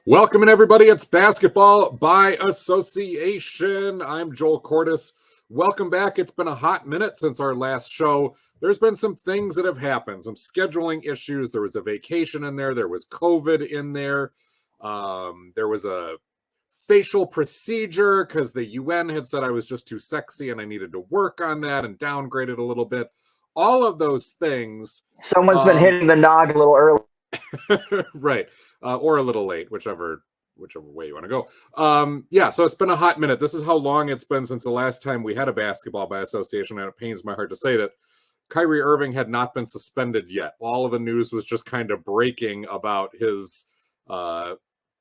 Welcome in, everybody. It's Basketball by Association. I'm Joel Cordes. Welcome back. It's been a hot minute since our last show. There's been some things that have happened, some scheduling issues. There was a vacation in there. There was COVID in there. There was a facial procedure because the UN had said I was just too sexy and I needed to work on that and downgrade it a little bit. All of those things. Someone's been hitting the nog a little early. Right. Or a little late, whichever way you want to go. So it's been a hot minute. This is how long it's been since the last time we had a Basketball by Association, and it pains my heart to say that Kyrie Irving had not been suspended yet. All of the news was just kind of breaking about his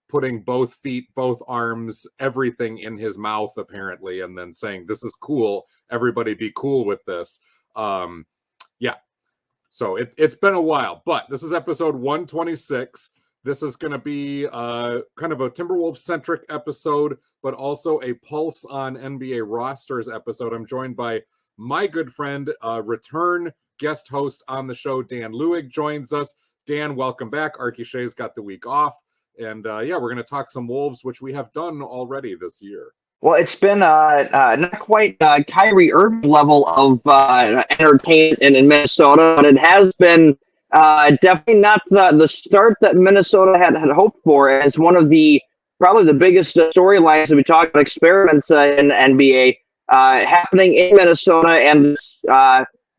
putting both feet, both arms, everything in his mouth, apparently, and then saying, "This is cool. Everybody be cool with this." So it's been a while, but this is episode 126. This is going to be kind of a Timberwolves-centric episode, but also a Pulse on NBA rosters episode. I'm joined by my good friend, return guest host on the show, Dan Lewig, joins us. Dan, welcome back. Archie Shea's got the week off. And we're going to talk some Wolves, which we have done already this year. Well, it's been not quite Kyrie Irving level of entertainment in Minnesota, but it has been definitely not the start that Minnesota had hoped for. As one of probably the biggest storylines that we talk about experiments in NBA happening in Minnesota, and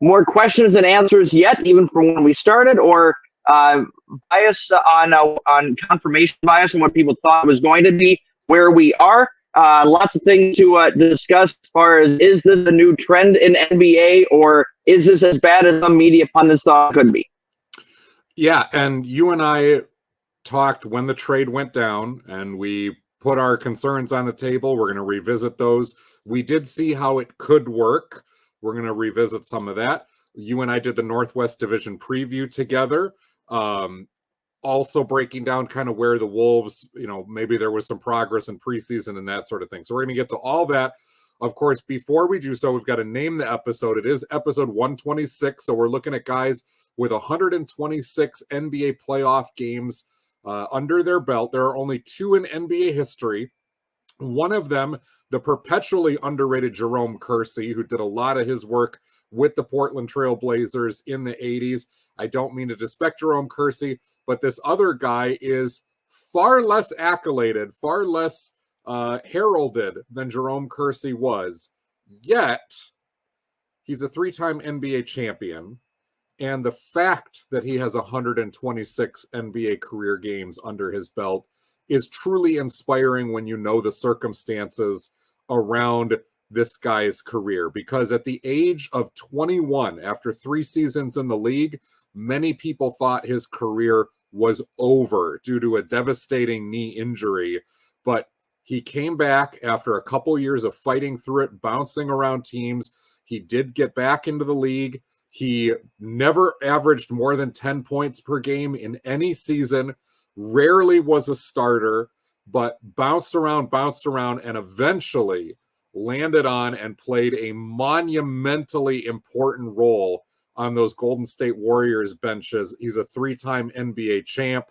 more questions than answers yet, even from when we started, or bias on confirmation bias and what people thought it was going to be, where we are. Lots of things to discuss as far as, is this a new trend in NBA, or is this as bad as some media pundits thought it could be? Yeah, and you and I talked when the trade went down, and we put our concerns on the table. We're going to revisit those. We did see how it could work. We're going to revisit some of that. You and I did the Northwest Division preview together. Also breaking down kind of where the Wolves, maybe there was some progress in preseason and that sort of thing. So we're going to get to all that. Of course, before we do so, we've got to name the episode. It is episode 126. So we're looking at guys with 126 NBA playoff games under their belt. There are only two in NBA history. One of them, the perpetually underrated Jerome Kersey, who did a lot of his work with the Portland Trail Blazers in the 80s. I don't mean to disrespect Jerome Kersey, but this other guy is far less accoladed, far less heralded than Jerome Kersey was. Yet, he's a three-time NBA champion. And the fact that he has 126 NBA career games under his belt is truly inspiring when you know the circumstances around this guy's career. Because at the age of 21, after 3 seasons in the league, many people thought his career was over due to a devastating knee injury. But he came back after a couple years of fighting through it, bouncing around teams. He did get back into the league. He never averaged more than 10 points per game in any season, rarely was a starter, but bounced around, and eventually landed on and played a monumentally important role on those Golden State Warriors benches. He's a 3-time NBA champ.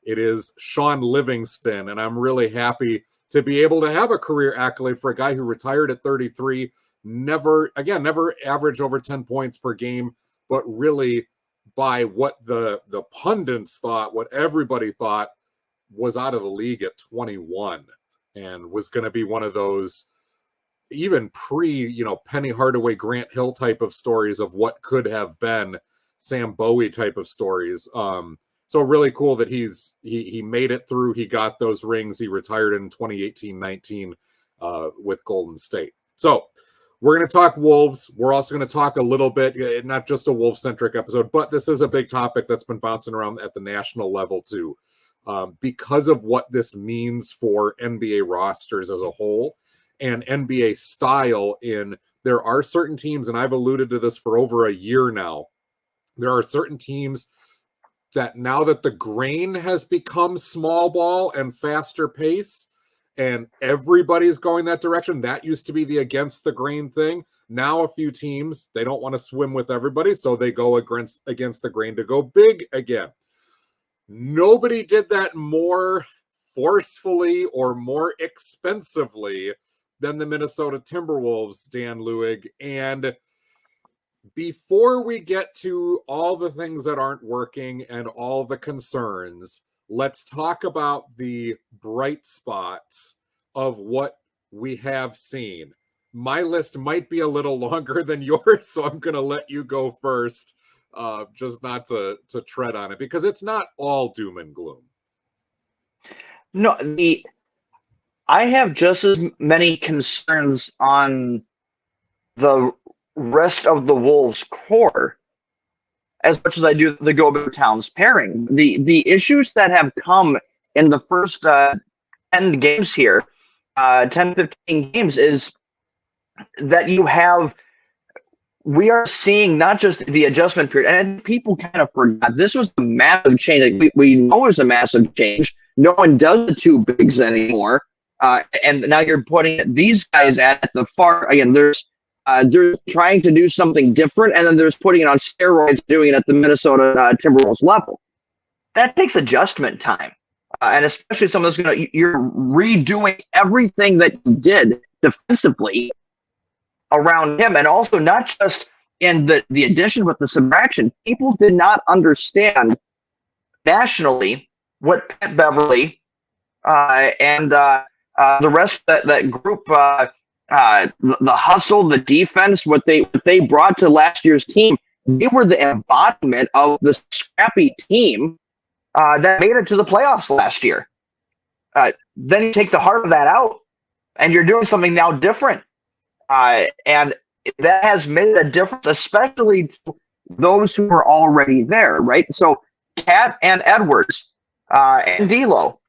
It is Sean Livingston, and I'm really happy to be able to have a career accolade for a guy who retired at 33, never averaged over 10 points per game, but really by what the pundits thought, what everybody thought, was out of the league at 21 and was going to be one of those even Penny Hardaway, Grant Hill type of stories of what could have been, Sam Bowie type of stories. So really cool that he made it through. He got those rings. He retired in 2018-19 with Golden State. So we're going to talk Wolves. We're also going to talk a little bit, not just a Wolves-centric episode, but this is a big topic that's been bouncing around at the national level too, because of what this means for NBA rosters as a whole and NBA style. There are certain teams, and I've alluded to this for over a year now, there are certain teams that now that the grain has become small ball and faster pace, and everybody's going that direction. That used to be the against the grain thing. Now a few teams, they don't want to swim with everybody, so they go against the grain to go big again. Nobody did that more forcefully or more expensively than the Minnesota Timberwolves, Dan Lewig. And before we get to all the things that aren't working and all the concerns, let's talk about the bright spots of what we have seen. My list might be a little longer than yours, so I'm going to let you go first, just not to tread on it, because it's not all doom and gloom. No, I have just as many concerns on the rest of the Wolves core as much as I do the Gobert Towns pairing. The issues that have come in the first 10 games here, 10, 15 games, is that we are seeing not just the adjustment period, and people kind of forgot this was a massive change. We know it was a massive change. No one does the two bigs anymore. And now you're putting these guys at the far, again, they're trying to do something different, and then there's putting it on steroids, doing it at the Minnesota Timberwolves level. That takes adjustment time. And especially some of those, you're redoing everything that you did defensively around him, and also not just in the addition but the subtraction. People did not understand nationally what Pat Beverly and the rest of that group, the hustle, the defense, what they brought to last year's team. They were the embodiment of the scrappy team that made it to the playoffs last year. Then you take the heart of that out, and you're doing something now different. And that has made a difference, especially to those who are already there, right? So Cat and Edwards and D'Lo,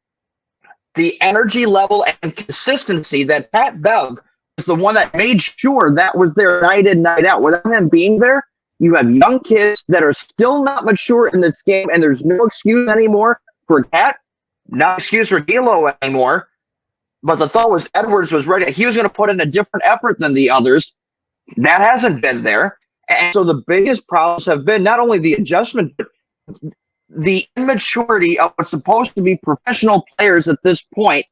the energy level and consistency that Pat Bev is the one that made sure that was there night in, night out. Without him being there, you have young kids that are still not mature in this game, and there's no excuse anymore for Cat, no excuse for D'Lo anymore. But the thought was Edwards was ready. He was going to put in a different effort than the others. That hasn't been there. And so the biggest problems have been not only the adjustment, but the immaturity of what's supposed to be professional players at this point,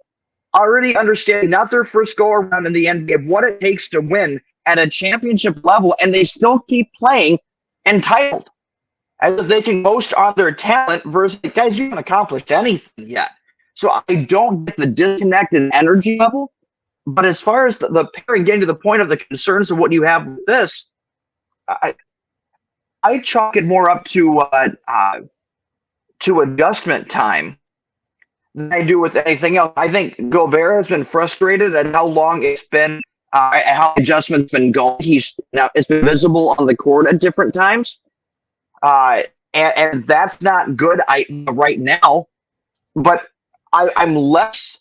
already understanding not their first go around in the NBA, what it takes to win at a championship level, and they still keep playing entitled, as if they can boast on their talent versus, guys, you haven't accomplished anything yet. So I don't get the disconnected energy level, but as far as the pairing, getting to the point of the concerns of what you have with this, I chalk it more up to adjustment time than I do with anything else. I think Gobert has been frustrated at how long it's been, how adjustments been going. It's been visible on the court at different times, and that's not good right now. But I'm less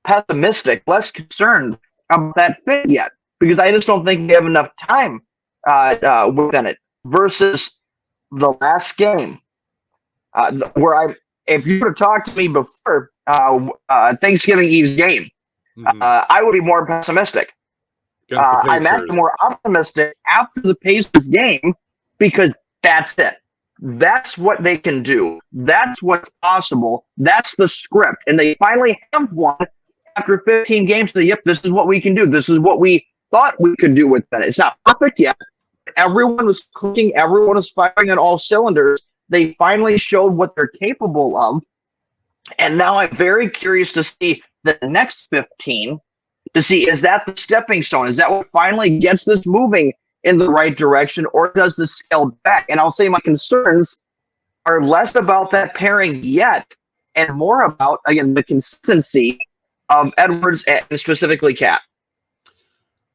pessimistic, less concerned about that fit yet, because I just don't think we have enough time within it versus the last game, where if you would have talked to me before Thanksgiving Eve's game, I would be more pessimistic. I'm actually more optimistic after the Pacers game, because that's it. That's what they can do. That's what's possible. That's the script. And they finally have one after 15 games. So, yep, this is what we can do. This is what we thought we could do with that. It's not perfect yet. Everyone was clicking. Everyone was firing on all cylinders. They finally showed what they're capable of. And now I'm very curious to see the next 15, to see, is that the stepping stone? Is that what finally gets this moving in the right direction, or does this scale back? And I'll say my concerns are less about that pairing yet, and more about, again, the consistency of Edwards and specifically Cat.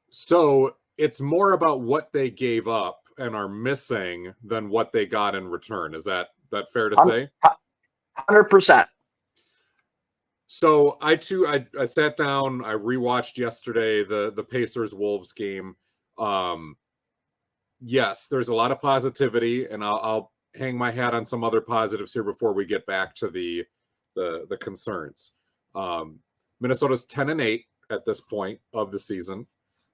So it's more about what they gave up and are missing than what they got in return. Is that fair to say? 100%. So I sat down, I rewatched yesterday the Pacers Wolves game. Yes, there's a lot of positivity, and I'll hang my hat on some other positives here before we get back to the concerns. Minnesota's 10-8 at this point of the season,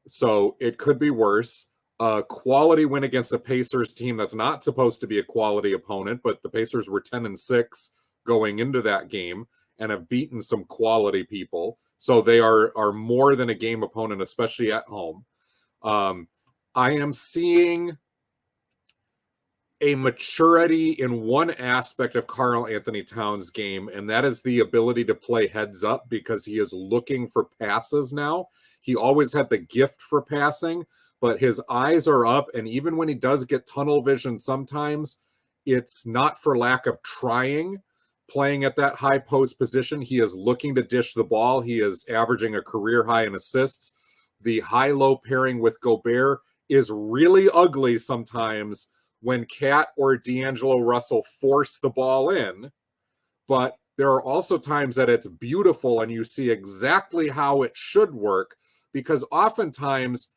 so it could be worse. A quality win against the Pacers team that's not supposed to be a quality opponent, but the Pacers were 10-6 going into that game, and have beaten some quality people. So they are more than a game opponent, especially at home. I am seeing a maturity in one aspect of Karl Anthony Towns' game, and that is the ability to play heads up because he is looking for passes now. He always had the gift for passing, but his eyes are up, and even when he does get tunnel vision sometimes, it's not for lack of trying. Playing at that high post position, he is looking to dish the ball. He is averaging a career high in assists. The high-low pairing with Gobert is really ugly sometimes when Cat or D'Angelo Russell force the ball in, but there are also times that it's beautiful and you see exactly how it should work, because oftentimes,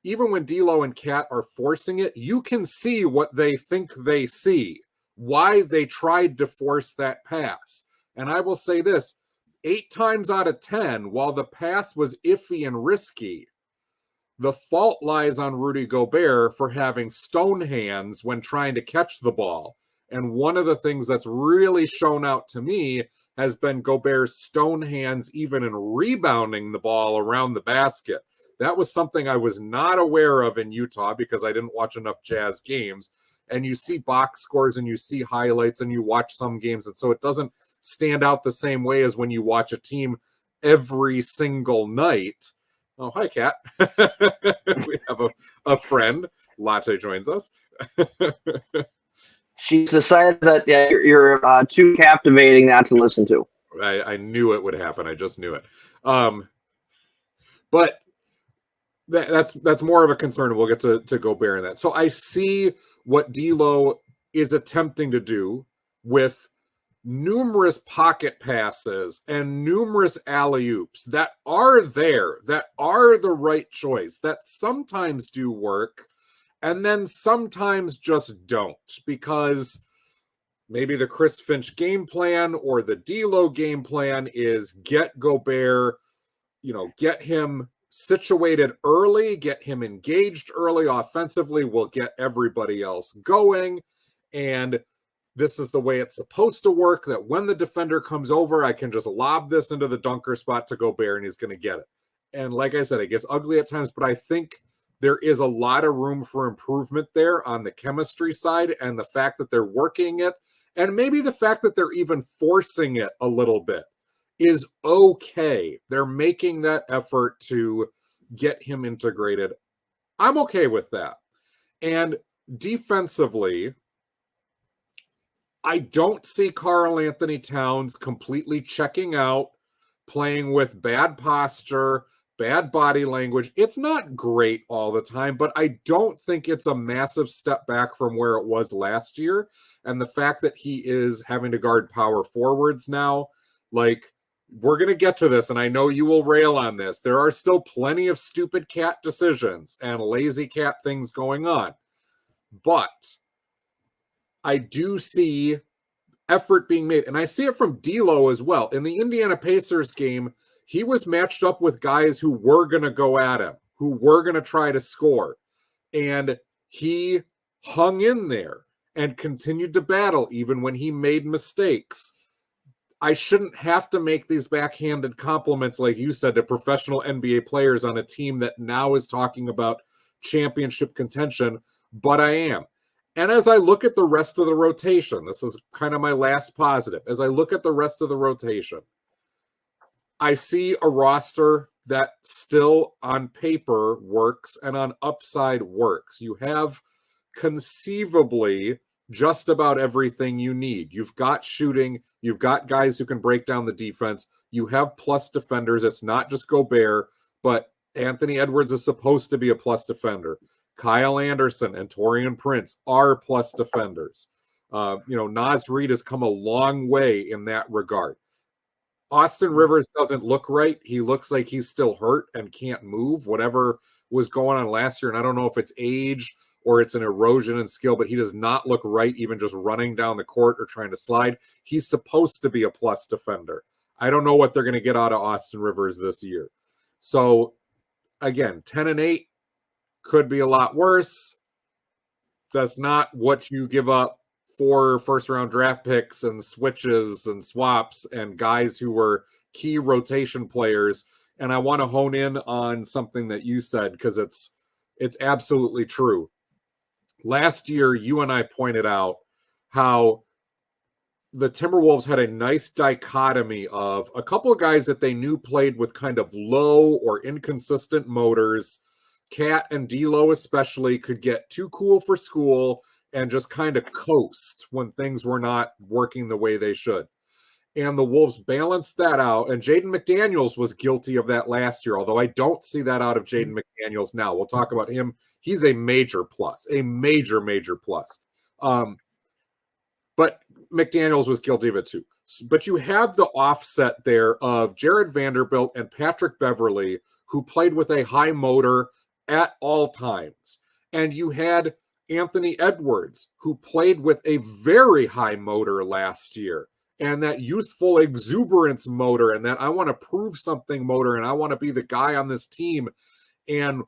even when D'Lo and Cat are forcing it, you can see what they think they see, why they tried to force that pass. And I will say this, 8 times out of 10, while the pass was iffy and risky, the fault lies on Rudy Gobert for having stone hands when trying to catch the ball. And one of the things that's really shown out to me has been Gobert's stone hands even in rebounding the ball around the basket. That was something I was not aware of in Utah because I didn't watch enough Jazz games. And you see box scores and you see highlights and you watch some games. And so it doesn't stand out the same way as when you watch a team every single night. Oh, hi, Kat. We have a friend. Latte joins us. She's decided that you're too captivating not to listen to. I knew it would happen. I just knew it. But that's more of a concern. We'll get to Gobert in that. So I see what D'Lo is attempting to do with numerous pocket passes and numerous alley-oops that are there, that are the right choice, that sometimes do work, and then sometimes just don't, because maybe the Chris Finch game plan or the D'Lo game plan is get Gobert, get him situated early, get him engaged early offensively, will get everybody else going, and this is the way it's supposed to work, that when the defender comes over, I can just lob this into the dunker spot to Gobert and he's going to get it. And like I said, it gets ugly at times, but I think there is a lot of room for improvement there on the chemistry side, and the fact that they're working it, and maybe the fact that they're even forcing it a little bit is okay. They're making that effort to get him integrated. I'm okay with that. And defensively, I don't see Karl Anthony Towns completely checking out, playing with bad posture, bad body language. It's not great all the time, but I don't think it's a massive step back from where it was last year. And the fact that he is having to guard power forwards now, like, we're going to get to this, and I know you will rail on this. There are still plenty of stupid Cat decisions and lazy Cat things going on. But I do see effort being made, and I see it from D'Lo as well. In the Indiana Pacers game, he was matched up with guys who were going to go at him, who were going to try to score, and he hung in there and continued to battle even when he made mistakes. I shouldn't have to make these backhanded compliments, like you said, to professional NBA players on a team that now is talking about championship contention, but I am. And as I look at the rest of the rotation, this is kind of my last positive. As I look at the rest of the rotation, I see a roster that still on paper works and on upside works. You have conceivably just about everything you need. You've got shooting. You've got guys who can break down the defense. You have plus defenders. It's not just Gobert, but Anthony Edwards is supposed to be a plus defender. Kyle Anderson and Taurean Prince are plus defenders. Naz Reid has come a long way in that regard. Austin Rivers doesn't look right. He looks like he's still hurt and can't move, whatever was going on last year. And I don't know if it's age or it's an erosion in skill, but he does not look right even just running down the court or trying to slide. He's supposed to be a plus defender. I don't know what they're going to get out of Austin Rivers this year. So, again, 10-8. Could be a lot worse. That's not what you give up 4 first-round draft picks and switches and swaps and guys who were key rotation players. And I want to hone in on something that you said because it's absolutely true. Last year, you and I pointed out how the Timberwolves had a nice dichotomy of a couple of guys that they knew played with kind of low or inconsistent motors. Cat and D'Lo especially could get too cool for school and just kind of coast when things were not working the way they should. And the Wolves balanced that out. And Jaden McDaniels was guilty of that last year, although I don't see that out of Jaden McDaniels now. We'll talk about him. He's a major plus, a major, major plus. But McDaniels was guilty of it too. But you have the offset there of Jared Vanderbilt and Patrick Beverley, who played with a high motor at all times. And you had Anthony Edwards, who played with a very high motor last year. And that youthful exuberance motor and that I want to prove something motor and I want to be the guy on this team. And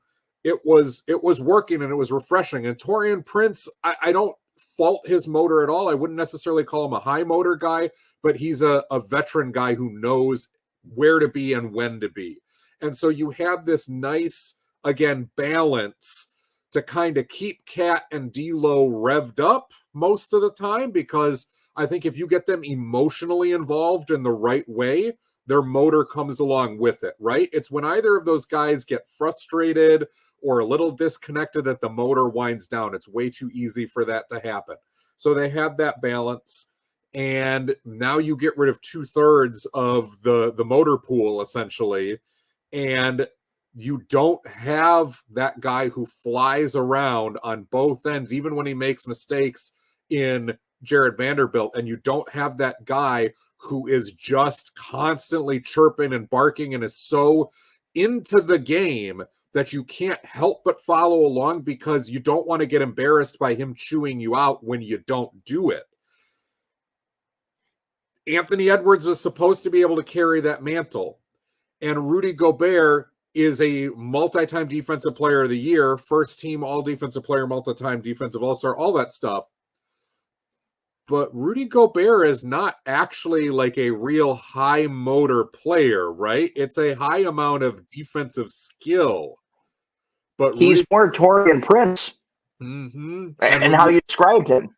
it was working and it was refreshing. And Taurean Prince, I don't fault his motor at all. I wouldn't necessarily call him a high motor guy, but he's a veteran guy who knows where to be and when to be. And so you have this nice, again, balance to kind of keep Cat and D'Lo revved up most of the time, because I think if you get them emotionally involved in the right way, their motor comes along with it, right? It's when either of those guys get frustrated or a little disconnected that the motor winds down. It's way too easy for that to happen. So they have that balance. And now you get rid of 2/3 of the motor pool, essentially. And you don't have that guy who flies around on both ends, even when he makes mistakes in Jared Vanderbilt. And you don't have that guy who is just constantly chirping and barking and is so into the game that you can't help but follow along because you don't want to get embarrassed by him chewing you out when you don't do it. Anthony Edwards was supposed to be able to carry that mantle. And Rudy Gobert is a multi-time defensive player of the year, first team all-defensive player, multi-time defensive all-star, all that stuff. But Rudy Gobert is not actually like a real high motor player, right? It's a high amount of defensive skill. But he's more Taurean Prince. Mm-hmm. And how you described him.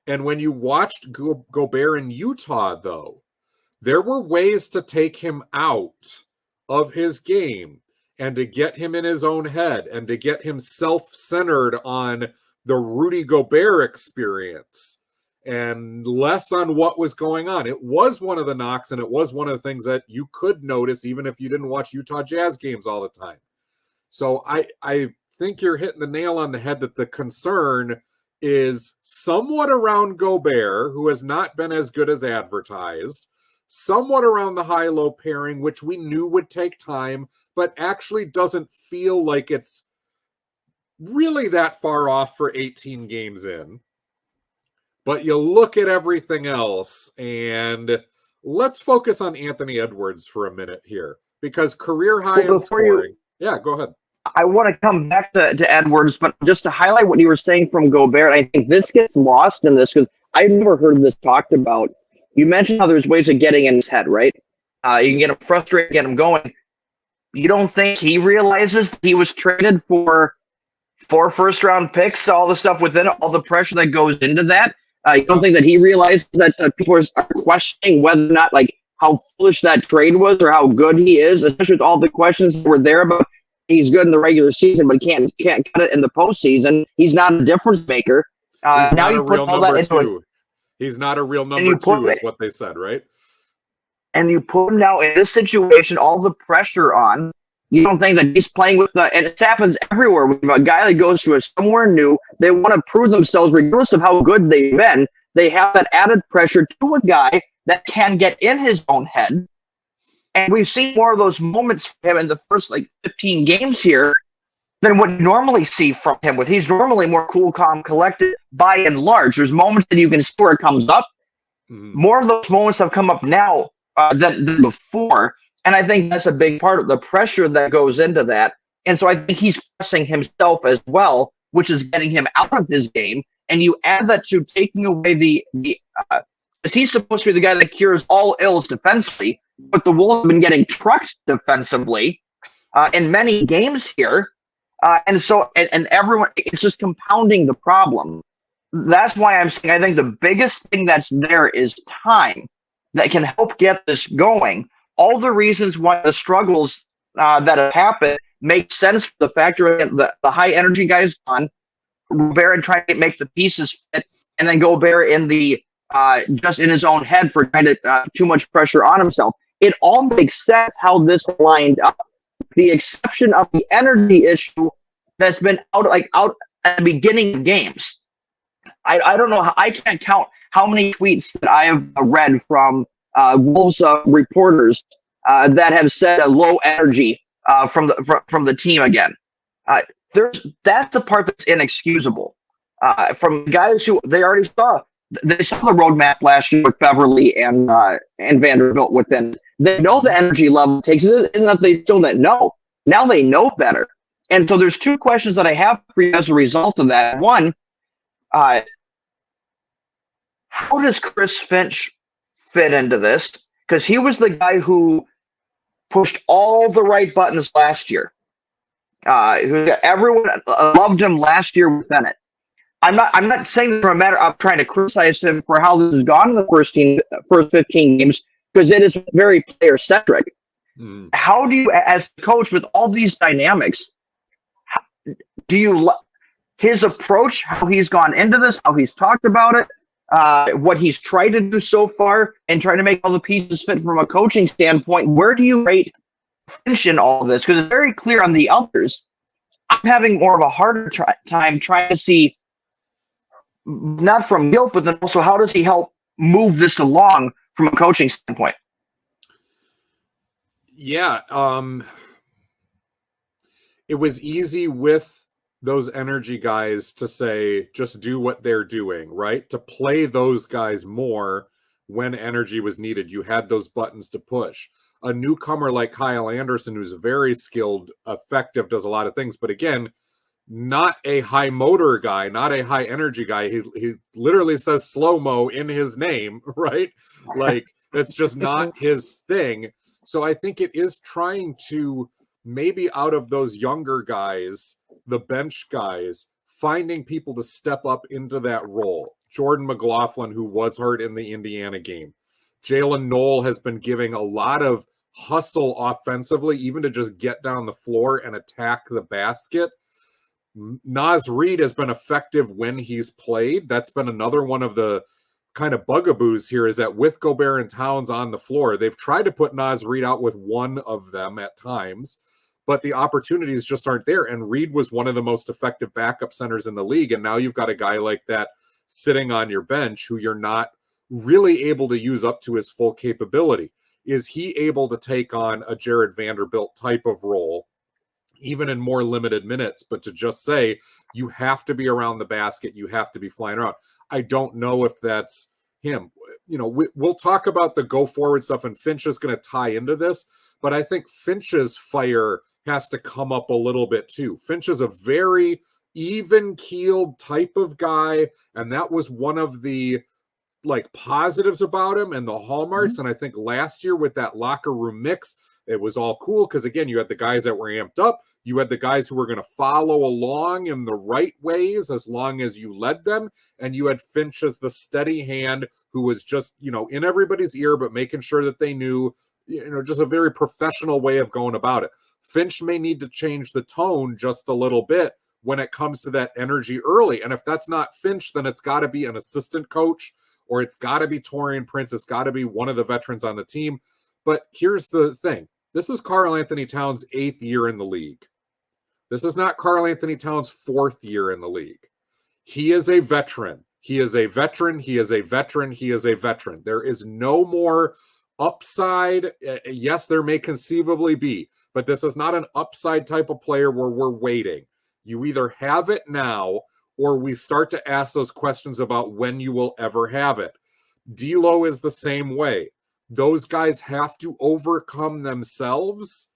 And when you watched Gobert in Utah, though, there were ways to take him out of his game and to get him in his own head and to get him self-centered on the Rudy Gobert experience and less on what was going on. It was one of the knocks, and it was one of the things that you could notice even if you didn't watch Utah Jazz games all the time. So I think you're hitting the nail on the head that the concern is somewhat around Gobert, who has not been as good as advertised, somewhat around the high-low pairing, which we knew would take time, but actually doesn't feel like it's really that far off for 18 games in. But you look at everything else, and let's focus on Anthony Edwards for a minute here, because career high in scoring. Yeah, go ahead. I want to come back to Edwards, but just to highlight what you were saying from Gobert, I think this gets lost in this because I've never heard this talked about. You mentioned how there's ways of getting in his head, right? You can get him frustrated, get him going. You don't think he realizes he was traded for 4 first-round picks, all the stuff within it, all the pressure that goes into that? You don't think that he realizes that people are questioning whether or not, like, how foolish that trade was or how good he is, especially with all the questions that were there about he's good in the regular season, but he can't cut it in the postseason. He's not a difference maker. He's now not you a put real all that number into two. He's not a real number two, is what they said, right? And you put him now in this situation, all the pressure on. You don't think that he's playing with and it happens everywhere. With a guy that goes to somewhere new, they want to prove themselves regardless of how good they've been. They have that added pressure to a guy that can get in his own head. And we've seen more of those moments from him in the first 15 games here than what you normally see from him. He's normally more cool, calm, collected by and large. There's moments that you can see where it comes up. More of those moments have come up now than before. And I think that's a big part of the pressure that goes into that. And so I think he's pressing himself as well, which is getting him out of his game and you add that to taking away because he's supposed to be the guy that cures all ills defensively, but the Wolves have been getting trucked defensively in many games here. And everyone, it's just compounding the problem. That's why I'm saying I think the biggest thing that's there is time that can help get this going. All the reasons why the struggles that have happened make sense for the factor of the high energy guys on Gobert trying to make the pieces fit, and then Gobert in the just in his own head for trying to too much pressure on himself. It all makes sense how this lined up. The exception of the energy issue that's been out at the beginning of games. I don't know. I can't count how many tweets that I have read from Wolves reporters that have said a low energy from the team again. That's the part that's inexcusable. From guys who they already saw. They saw the roadmap last year with Beverly and Vanderbilt within. They know the energy level takes it, and that they still didn't know. Now they know better. And so there's two questions that I have for you as a result of that. One, how does Chris Finch fit into this? Because he was the guy who pushed all the right buttons last year. Everyone loved him last year within it. I'm not saying this from a matter of trying to criticize him for how this has gone in the first 15 games, because it is very player centric. How do you, as a coach with all these dynamics, his approach, how he's gone into this, how he's talked about it, what he's tried to do so far, and trying to make all the pieces fit from a coaching standpoint, where do you rate Finch in all of this? Because it's very clear on the others. I'm having more of a harder time trying to see, not from guilt, but then also how does he help move this along from a coaching standpoint? Yeah, it was easy with those energy guys to say, just do what they're doing, right? To play those guys more when energy was needed. You had those buttons to push. A newcomer like Kyle Anderson, who's very skilled, effective, does a lot of things, but again, not a high motor guy, not a high energy guy. He literally says slow-mo in his name, right? Like, that's just not his thing. So I think it is trying to, maybe out of those younger guys, the bench guys, finding people to step up into that role. Jordan McLaughlin, who was hurt in the Indiana game. Jalen Knoll has been giving a lot of hustle offensively, even to just get down the floor and attack the basket. Naz Reid has been effective when he's played. That's been another one of the kind of bugaboos here, is that with Gobert and Towns on the floor, they've tried to put Naz Reid out with one of them at times, but the opportunities just aren't there. And Reid was one of the most effective backup centers in the league. And now you've got a guy like that sitting on your bench who you're not really able to use up to his full capability. Is he able to take on a Jared Vanderbilt type of role, even in more limited minutes, but to just say, you have to be around the basket, you have to be flying around? I don't know if that's him. You know, we'll talk about the go forward stuff, and Finch is going to tie into this, but I think Finch's fire has to come up a little bit too. Finch is a very even-keeled type of guy, and that was one of the positives about him and the hallmarks. And I think last year with that locker room mix, it was all cool because, again, you had the guys that were amped up. You had the guys who were going to follow along in the right ways as long as you led them. And you had Finch as the steady hand who was just, in everybody's ear, but making sure that they knew, just a very professional way of going about it. Finch may need to change the tone just a little bit when it comes to that energy early. And if that's not Finch, then it's got to be an assistant coach, or it's got to be Taurean Prince. It's got to be one of the veterans on the team. But here's the thing. This is Karl Anthony Towns' 8th year in the league. This is not Karl Anthony Towns' 4th year in the league. He is a veteran. He is a veteran. He is a veteran. He is a veteran. There is no more upside. Yes, there may conceivably be, but this is not an upside type of player where we're waiting. You either have it now, or we start to ask those questions about when you will ever have it. D'Lo is the same way. Those guys have to overcome themselves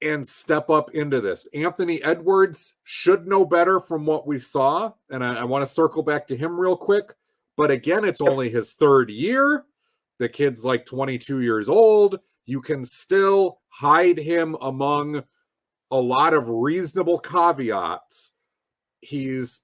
and step up into this. Anthony Edwards should know better from what we saw, and I want to circle back to him real quick. But again, it's only his third year. The kid's like 22 years old. You can still hide him among a lot of reasonable caveats. His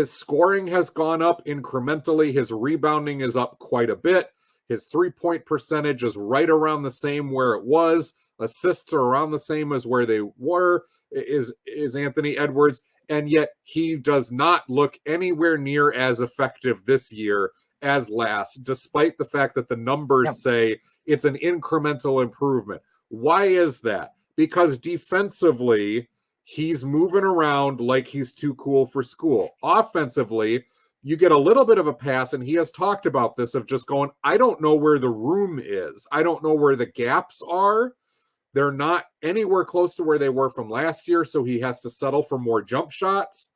scoring has gone up incrementally. His rebounding is up quite a bit. His 3-point percentage is right around the same where it was. Assists are around the same as where they were, is Anthony Edwards. And yet he does not look anywhere near as effective this year as last, despite the fact that the numbers say it's an incremental improvement. Why is that? Because defensively, he's moving around like he's too cool for school. Offensively, you get a little bit of a pass, and he has talked about this of just going, I don't know where the room is. I don't know where the gaps are. They're not anywhere close to where they were from last year, so he has to settle for more jump shots.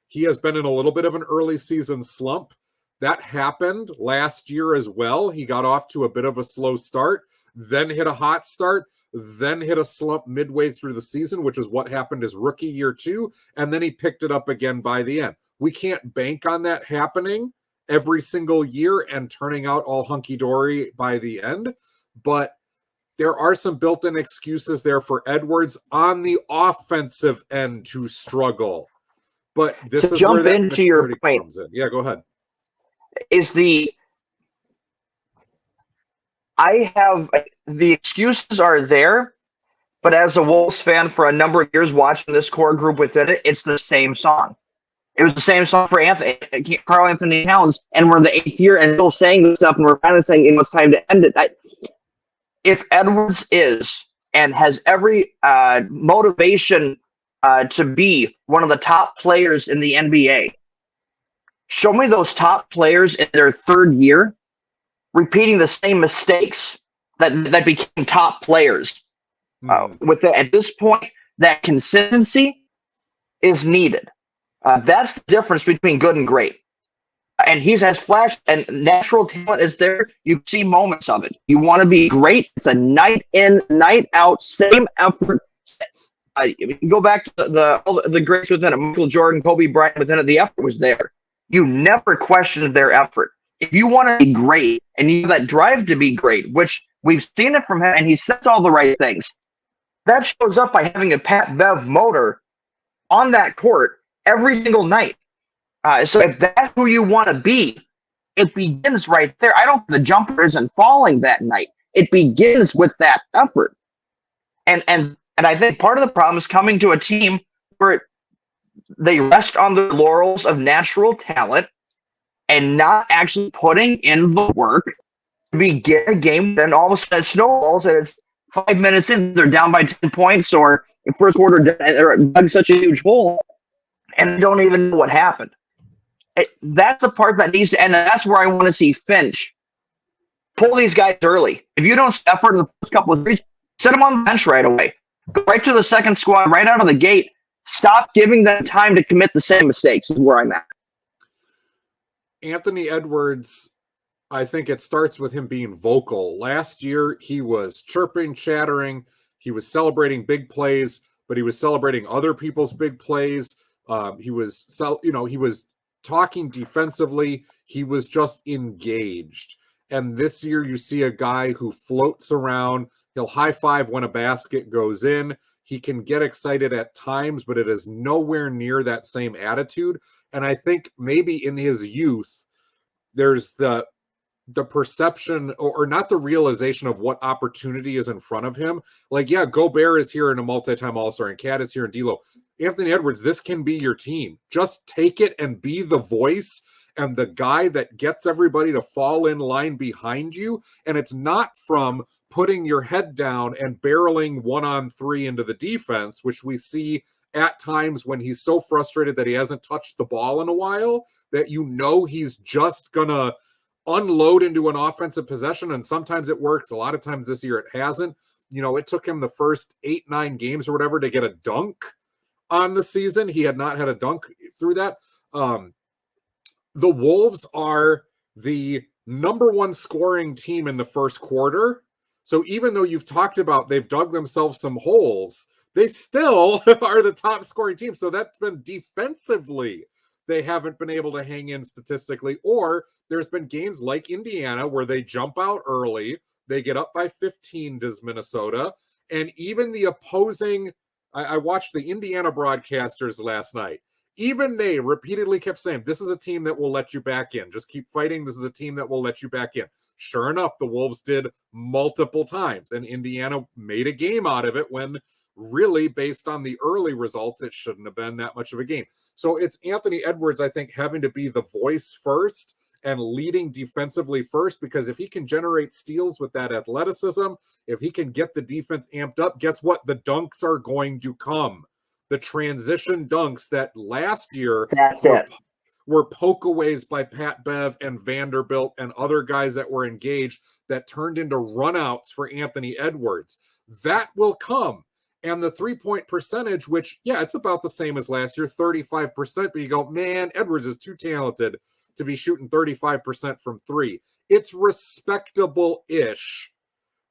He has been in a little bit of an early season slump. That happened last year as well. He got off to a bit of a slow start, then hit a hot start, then hit a slump midway through the season, which is what happened his rookie year too, and then he picked it up again by the end. We can't bank on that happening every single year and turning out all hunky-dory by the end, but there are some built-in excuses there for Edwards on the offensive end to struggle. But this to is jump where that into your point comes in. Yeah, go ahead. The excuses are there, but as a Wolves fan for a number of years watching this core group within it, it's the same song. It was the same song for Karl Anthony Towns, and we're in the 8th year and still saying this stuff, and we're kind of saying it's time to end it. If Edwards is and has every motivation to be one of the top players in the NBA, show me those top players in their third year repeating the same mistakes that became top players. At this point, that consistency is needed. That's the difference between good and great. And he has flashed, and natural talent is there. You see moments of it. You want to be great. It's a night in, night out, same effort. You go back to the greats within it. Michael Jordan, Kobe Bryant within it. The effort was there. You never questioned their effort. If you want to be great and you have that drive to be great, which we've seen it from him, and he says all the right things, that shows up by having a Pat Bev motor on that court every single night. So if that's who you want to be, it begins right there. I don't think the jumper isn't falling that night. It begins with that effort. And I think part of the problem is coming to a team where they rest on the laurels of natural talent and not actually putting in the work to begin a game. Then all of a sudden it snowballs, and it's 5 minutes in, they're down by 10 points, or in first quarter, they're dug such a huge hole, and they don't even know what happened. That's the part that needs to end, and that's where I want to see Finch pull these guys early. If you don't effort in the first couple of threes, set them on the bench right away. Go right to the second squad, right out of the gate. Stop giving them time to commit the same mistakes is where I'm at. Anthony Edwards, I think it starts with him being vocal. Last year, he was chirping, chattering. He was celebrating big plays, but he was celebrating other people's big plays. He was talking defensively. He was just engaged. And this year, you see a guy who floats around. He'll high five when a basket goes in. He can get excited at times, but it is nowhere near that same attitude. And I think maybe in his youth, there's the perception or not the realization of what opportunity is in front of him. Like, yeah, Gobert is here in a multi-time All-Star, and Cat is here in D'Lo. Anthony Edwards, this can be your team. Just take it and be the voice and the guy that gets everybody to fall in line behind you. And it's not from putting your head down and barreling 1-on-3 into the defense, which we see at times when he's so frustrated that he hasn't touched the ball in a while, that he's just gonna unload into an offensive possession. And sometimes it works. A lot of times this year it hasn't. It took him the first 8-9 games or whatever to get a dunk on the season. He had not had a dunk through that. The Wolves are the number one scoring team in the first quarter, So even though you've talked about they've dug themselves some holes, they still are the top scoring team. So that's been defensively, they haven't been able to hang in statistically. Or there's been games like Indiana where they jump out early, they get up by 15, does Minnesota. And even the opposing, I watched the Indiana broadcasters last night. Even they repeatedly kept saying, this is a team that will let you back in. Just keep fighting. This is a team that will let you back in. Sure enough, the Wolves did multiple times, and Indiana made a game out of it when really, based on the early results, it shouldn't have been that much of a game. So it's Anthony Edwards, I think, having to be the voice first and leading defensively first, because if he can generate steals with that athleticism, if he can get the defense amped up, guess what? The dunks are going to come. The transition dunks that last year were pokeaways by Pat Bev and Vanderbilt and other guys that were engaged that turned into runouts for Anthony Edwards. That will come. And the three-point percentage, which, yeah, it's about the same as last year, 35%, but you go, man, Edwards is too talented to be shooting 35% from three. It's respectable-ish,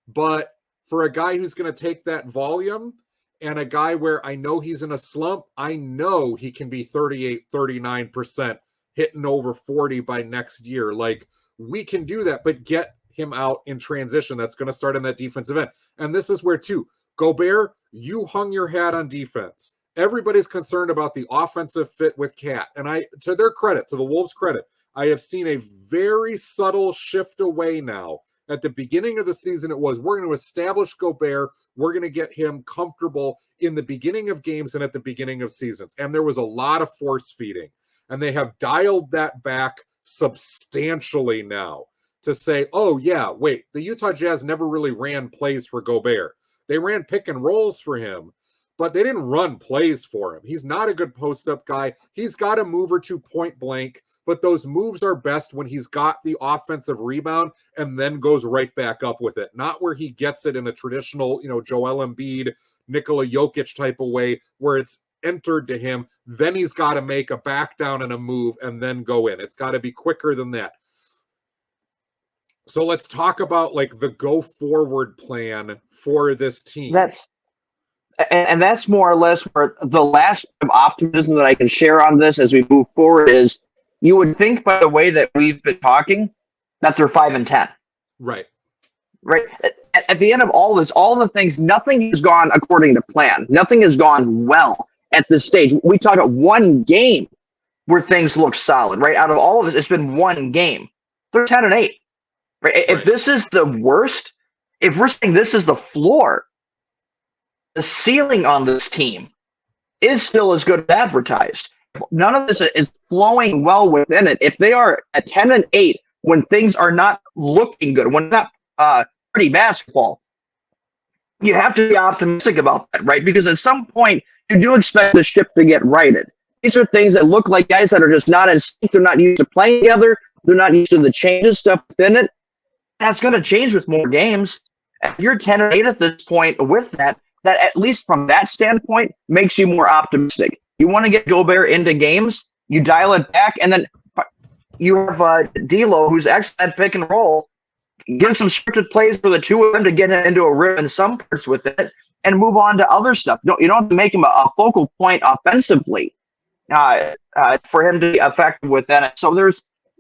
but for a guy who's going to take that volume and a guy where I know he's in a slump, I know he can be 38, 39%, hitting over 40 by next year. Like, we can do that, but get him out in transition. That's going to start in that defensive end. And this is where, too, Gobert, you hung your hat on defense. Everybody's concerned about the offensive fit with Cat. And to their credit, to the Wolves' credit, I have seen a very subtle shift away now. At the beginning of the season, it was, we're going to establish Gobert. We're going to get him comfortable in the beginning of games and at the beginning of seasons. And there was a lot of force feeding. And they have dialed that back substantially now to say, oh, yeah, wait, the Utah Jazz never really ran plays for Gobert. They ran pick and rolls for him, but they didn't run plays for him. He's not a good post-up guy. He's got a move or two point blank, but those moves are best when he's got the offensive rebound and then goes right back up with it, not where he gets it in a traditional, Joel Embiid, Nikola Jokic type of way where it's entered to him. Then he's got to make a back down and a move and then go in. It's got to be quicker than that. So let's talk about like the go forward plan for this team. That's more or less where the last of optimism that I can share on this as we move forward is, you would think by the way that we've been talking that they're 5-10. Right. At the end of all this, all the things, nothing has gone according to plan. Nothing has gone well at this stage. We talk about one game where things look solid, right? Out of all of this, it's been one game. They're 10-8. Right? If this is the worst, if we're saying this is the floor, the ceiling on this team is still as good as advertised. If none of this is flowing well within it. If they are at 10-8 when things are not looking good, when not pretty basketball, you have to be optimistic about that, right? Because at some point, you do expect the ship to get righted. These are things that look like guys that are just not in sync. They're not used to playing together. They're not used to the changes, stuff within it. That's going to change with more games. If you're 10-8 at this point with that at least from that standpoint makes you more optimistic. You want to get Gobert into games, you dial it back, and then you have D'Lo, who's excellent pick and roll. Give some scripted plays for the two of them to get into a rhythm in some parts with it, and move on to other stuff. You don't have to make him a focal point offensively for him to be effective with that. So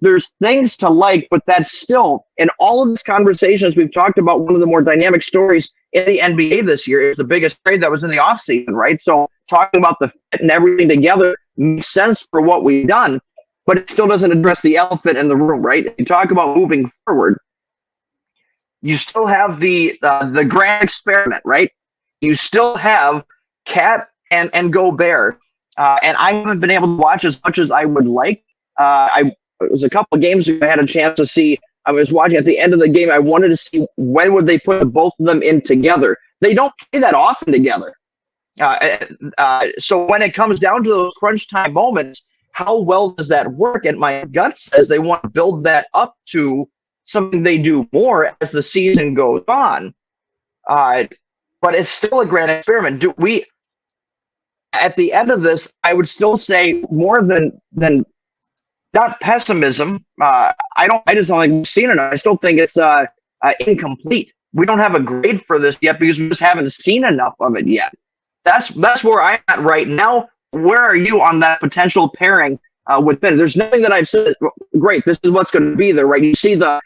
there's things to like, but that's still, in all of this conversations we've talked about, one of the more dynamic stories in the NBA this year is the biggest trade that was in the offseason, right? So talking about the fit and everything together makes sense for what we've done, but it still doesn't address the elephant in the room, right? If you talk about moving forward, you still have the grand experiment, right? You still have Cat and Gobert, and I haven't been able to watch as much as I would like. It was a couple of games I had a chance to see. I was watching at the end of the game. I wanted to see when would they put both of them in together. They don't play that often together. So when it comes down to those crunch time moments, how well does that work? And my gut says they want to build that up to something they do more as the season goes on. But it's still a grand experiment. At the end of this, I would still say more than not pessimism. I just don't think we've seen it. I still think it's incomplete. we don't have a grade for this yet because we just haven't seen enough of it yet. That's where I'm at right now. Where are you on that potential pairing with Ben? There's nothing that I've said. Great, this is what's going to be there, right? You see the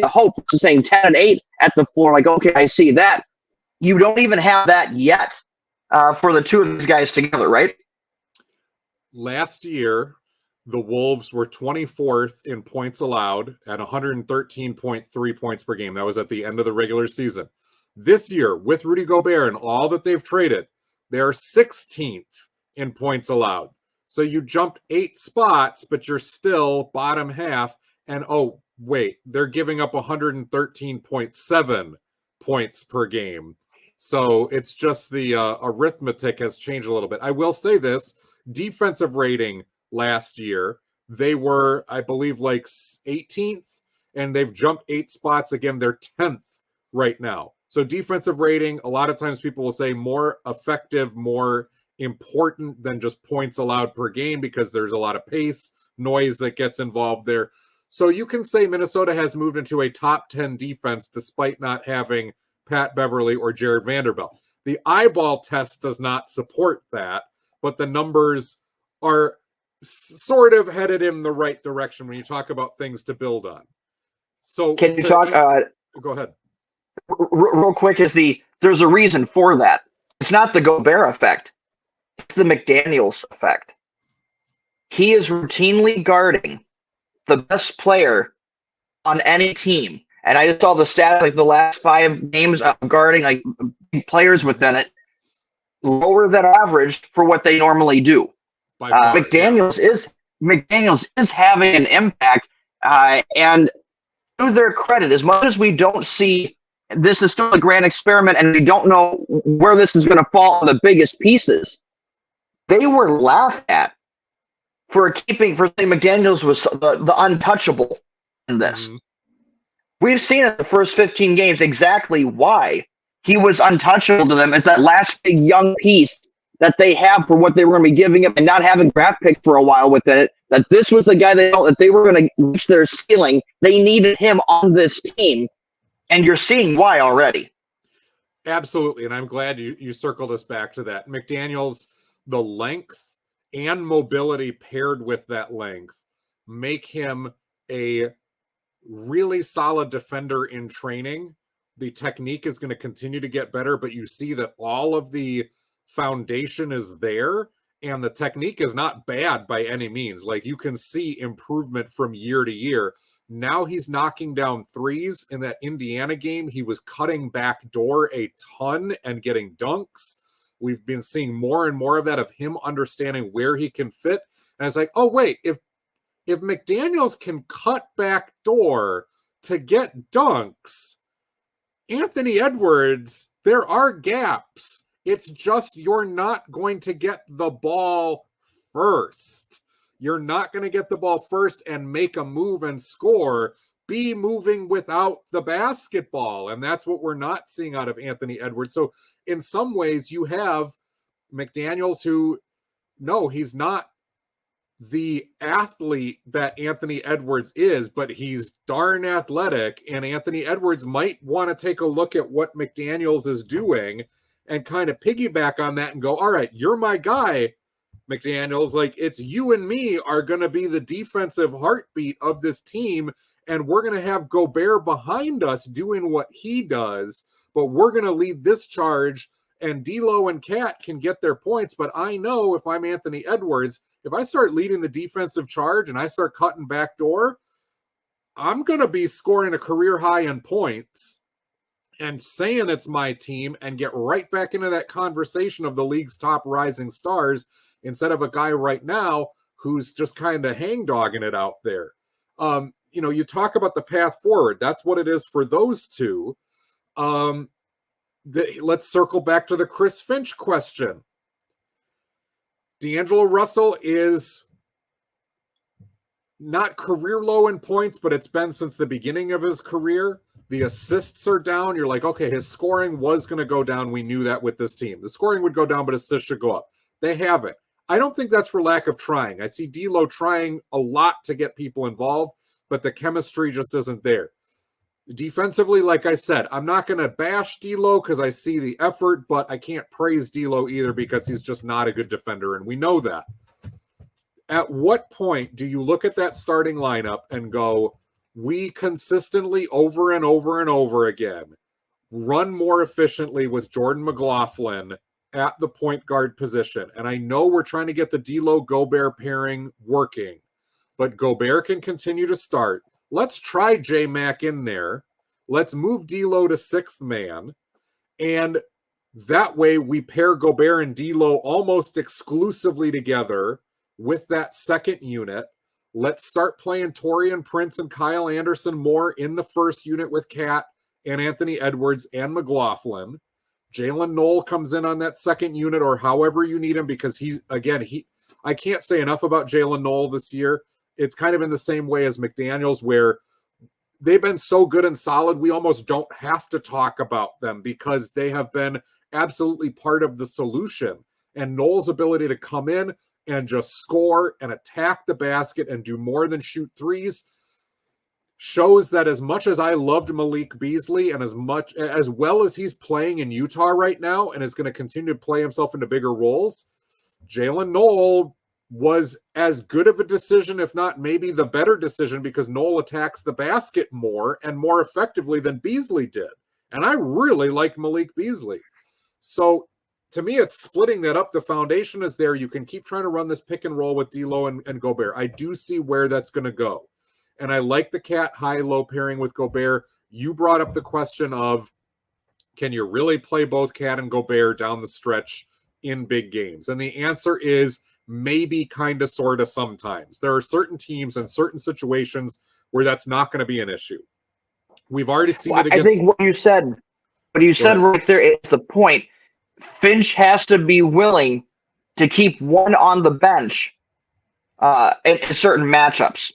hope saying 10 and 8 at the floor. Like, okay, I see that. You don't even have that yet for the two of these guys together, right? Last year, the Wolves were 24th in points allowed at 113.3 points per game. That was at the end of the regular season. This year, with Rudy Gobert and all that they've traded, they're 16th in points allowed. So you jumped 8 spots, but you're still bottom half. And oh, wait, they're giving up 113.7 points per game. So it's just the arithmetic has changed a little bit. I will say this, defensive rating last year, they were, I believe, like 18th, and they've jumped 8 spots. Again, they're 10th right now. So defensive rating, a lot of times people will say more effective, more important than just points allowed per game because there's a lot of pace, noise that gets involved there. So you can say Minnesota has moved into a top 10 defense despite not having Pat Beverly or Jared Vanderbilt. The eyeball test does not support that, but the numbers are sort of headed in the right direction when you talk about things to build on. So can you talk? Go ahead. Real quick, there's a reason for that. It's not the Gobert effect. It's the McDaniels effect. He is routinely guarding the best player on any team. And I just saw the stats, like the last 5 games of guarding like players within it, lower than average for what they normally do. McDaniels is having an impact, and to their credit, as much as we don't see, this is still a grand experiment, and we don't know where this is going to fall on the biggest pieces. They were laughed at for saying McDaniels was the untouchable in this. Mm-hmm. We've seen in the first 15 games exactly why he was untouchable to them as that last big young piece that they have for what they were going to be giving up and not having draft pick for a while within it, that this was the guy they felt that they were going to reach their ceiling. They needed him on this team, and you're seeing why already. Absolutely, and I'm glad you circled us back to that. McDaniels, the length and mobility paired with that length make him a really solid defender in training. The technique is going to continue to get better, but you see that all of the foundation is there, and the technique is not bad by any means. Like, you can see improvement from year to year. Now he's knocking down threes. In that Indiana game, he was cutting back door a ton and getting dunks. We've been seeing more and more of that, of him understanding where he can fit. And it's like, oh, wait, if McDaniels can cut back door to get dunks, Anthony Edwards, there are gaps. It's just you're not going to get the ball first. You're not going to get the ball first and make a move and score. Be moving without the basketball. And that's what we're not seeing out of Anthony Edwards. So in some ways, you have McDaniels who, no, he's not the athlete that Anthony Edwards is, but he's darn athletic. And Anthony Edwards might want to take a look at what McDaniels is doing and kind of piggyback on that and go, all right, you're my guy, McDaniels. Like, it's you and me are going to be the defensive heartbeat of this team. And we're going to have Gobert behind us doing what he does, but we're going to lead this charge, and D'Lo and Cat can get their points. But I know if I'm Anthony Edwards, if I start leading the defensive charge and I start cutting back door, I'm going to be scoring a career high in points and saying it's my team and get right back into that conversation of the league's top rising stars instead of a guy right now who's just kind of hangdogging it out there. You know, you talk about the path forward. That's what it is for those two. Let's circle back to the Chris Finch question. D'Angelo Russell is not career low in points, but it's been since the beginning of his career. The assists are down. You're like, okay, his scoring was going to go down. We knew that with this team. The scoring would go down, but assists should go up. They haven't. I don't think that's for lack of trying. I see D'Lo trying a lot to get people involved, but the chemistry just isn't there. Defensively, like I said, I'm not going to bash D'Lo because I see the effort, but I can't praise D'Lo either because he's just not a good defender, and we know that. At what point do you look at that starting lineup and go, we consistently over and over and over again run more efficiently with Jordan McLaughlin at the point guard position? And I know we're trying to get the D'Lo Gobert pairing working, but Gobert can continue to start. Let's try J-Mac in there. Let's move D'Lo to sixth man. And that way we pair Gobert and D'Lo almost exclusively together with that second unit. Let's start playing Taurean Prince and Kyle Anderson more in the first unit with Cat and Anthony Edwards and McLaughlin. Jalen Knoll comes in on that second unit or however you need him, because I can't say enough about Jalen Knoll this year. It's kind of in the same way as McDaniels, where they've been so good and solid, we almost don't have to talk about them because they have been absolutely part of the solution. And Knoll's ability to come in and just score and attack the basket and do more than shoot threes shows that as much as I loved Malik Beasley and as well as he's playing in Utah right now and is going to continue to play himself into bigger roles, Jalen Knoll was as good of a decision, if not maybe the better decision, because Knoll attacks the basket more and more effectively than Beasley did. And I really like Malik Beasley. So to me, it's splitting that up. The foundation is there. You can keep trying to run this pick and roll with D'Lo and Gobert. I do see where that's going to go. And I like the Cat high-low pairing with Gobert. You brought up the question of, can you really play both Cat and Gobert down the stretch in big games? And the answer is maybe, kind of, sort of, sometimes. There are certain teams and certain situations where that's not going to be an issue. We've already seen it against... I think what you said right there is the point. Finch has to be willing to keep one on the bench in certain matchups.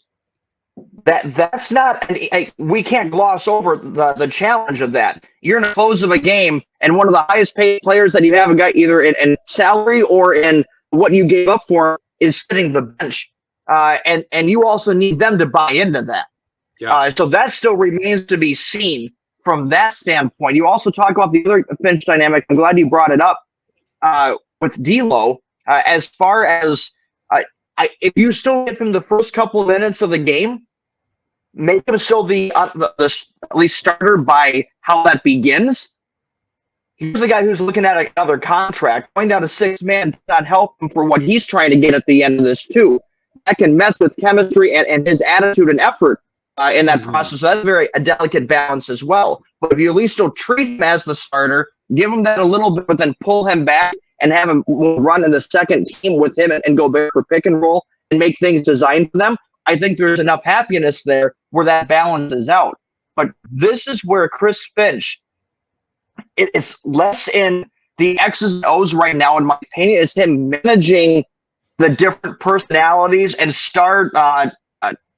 That's not, we can't gloss over the challenge of that. You're in the close of a game, and one of the highest paid players that you haven't got either in salary or in what you gave up for is sitting the bench. And you also need them to buy into that. Yeah. So that still remains to be seen from that standpoint. You also talk about the other Finch dynamic. I'm glad you brought it up with D'Lo. As far as if you still give him the first couple of minutes of the game, make him still the at least starter by how that begins. He's the guy who's looking at another contract. Going down to six-man does not help him for what he's trying to get at the end of this, too. That can mess with chemistry and his attitude and effort in that process. So that's a delicate balance as well. But if you at least still treat him as the starter, give him that a little bit, but then pull him back and have him run in the second team with him and go there for pick and roll and make things designed for them, I think there's enough happiness there where that balance is out. But this is where Chris Finch, it's less in the X's and O's right now, in my opinion. It's him managing the different personalities and start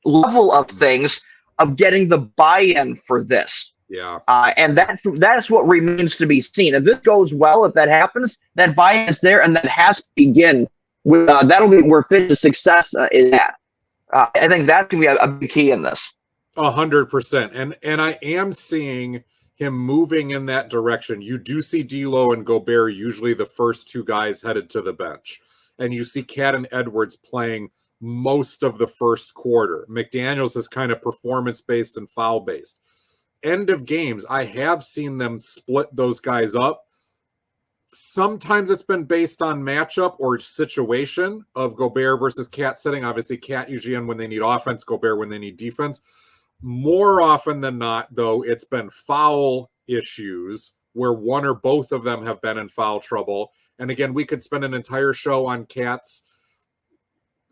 level of things of getting the buy-in for this. Yeah. And that's what remains to be seen. If this goes well, if that happens, that buy-in is there, and that has to begin with. That'll be where Finch's success is at. I think that's going to be a big key in this. 100%. And I am seeing him moving in that direction. You do see D'Lo and Gobert usually the first two guys headed to the bench. And you see Cat and Edwards playing most of the first quarter. McDaniels is kind of performance-based and foul-based. End of games, I have seen them split those guys up. Sometimes it's been based on matchup or situation of Gobert versus Cat setting. Obviously, Cat usually in when they need offense, Gobert when they need defense. More often than not, though, it's been foul issues where one or both of them have been in foul trouble. And again, we could spend an entire show on Cat's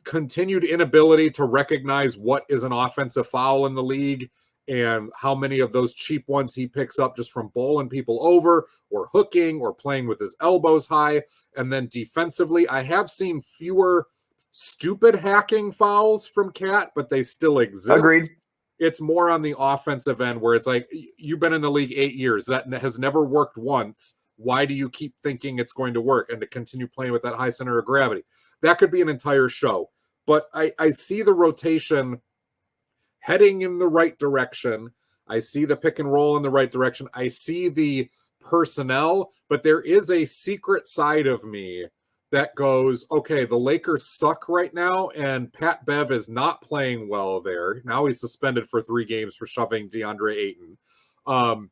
continued inability to recognize what is an offensive foul in the league and how many of those cheap ones he picks up just from bowling people over or hooking or playing with his elbows high. And then defensively, I have seen fewer stupid hacking fouls from Cat, but they still exist. Agreed. It's more on the offensive end where it's like, you've been in the league 8 years. That has never worked once. Why do you keep thinking it's going to work? And to continue playing with that high center of gravity. That could be an entire show. But I see the rotation heading in the right direction. I see the pick and roll in the right direction. I see the personnel, but there is a secret side of me that goes, okay, the Lakers suck right now, and Pat Bev is not playing well there. Now he's suspended for 3 games for shoving DeAndre Ayton.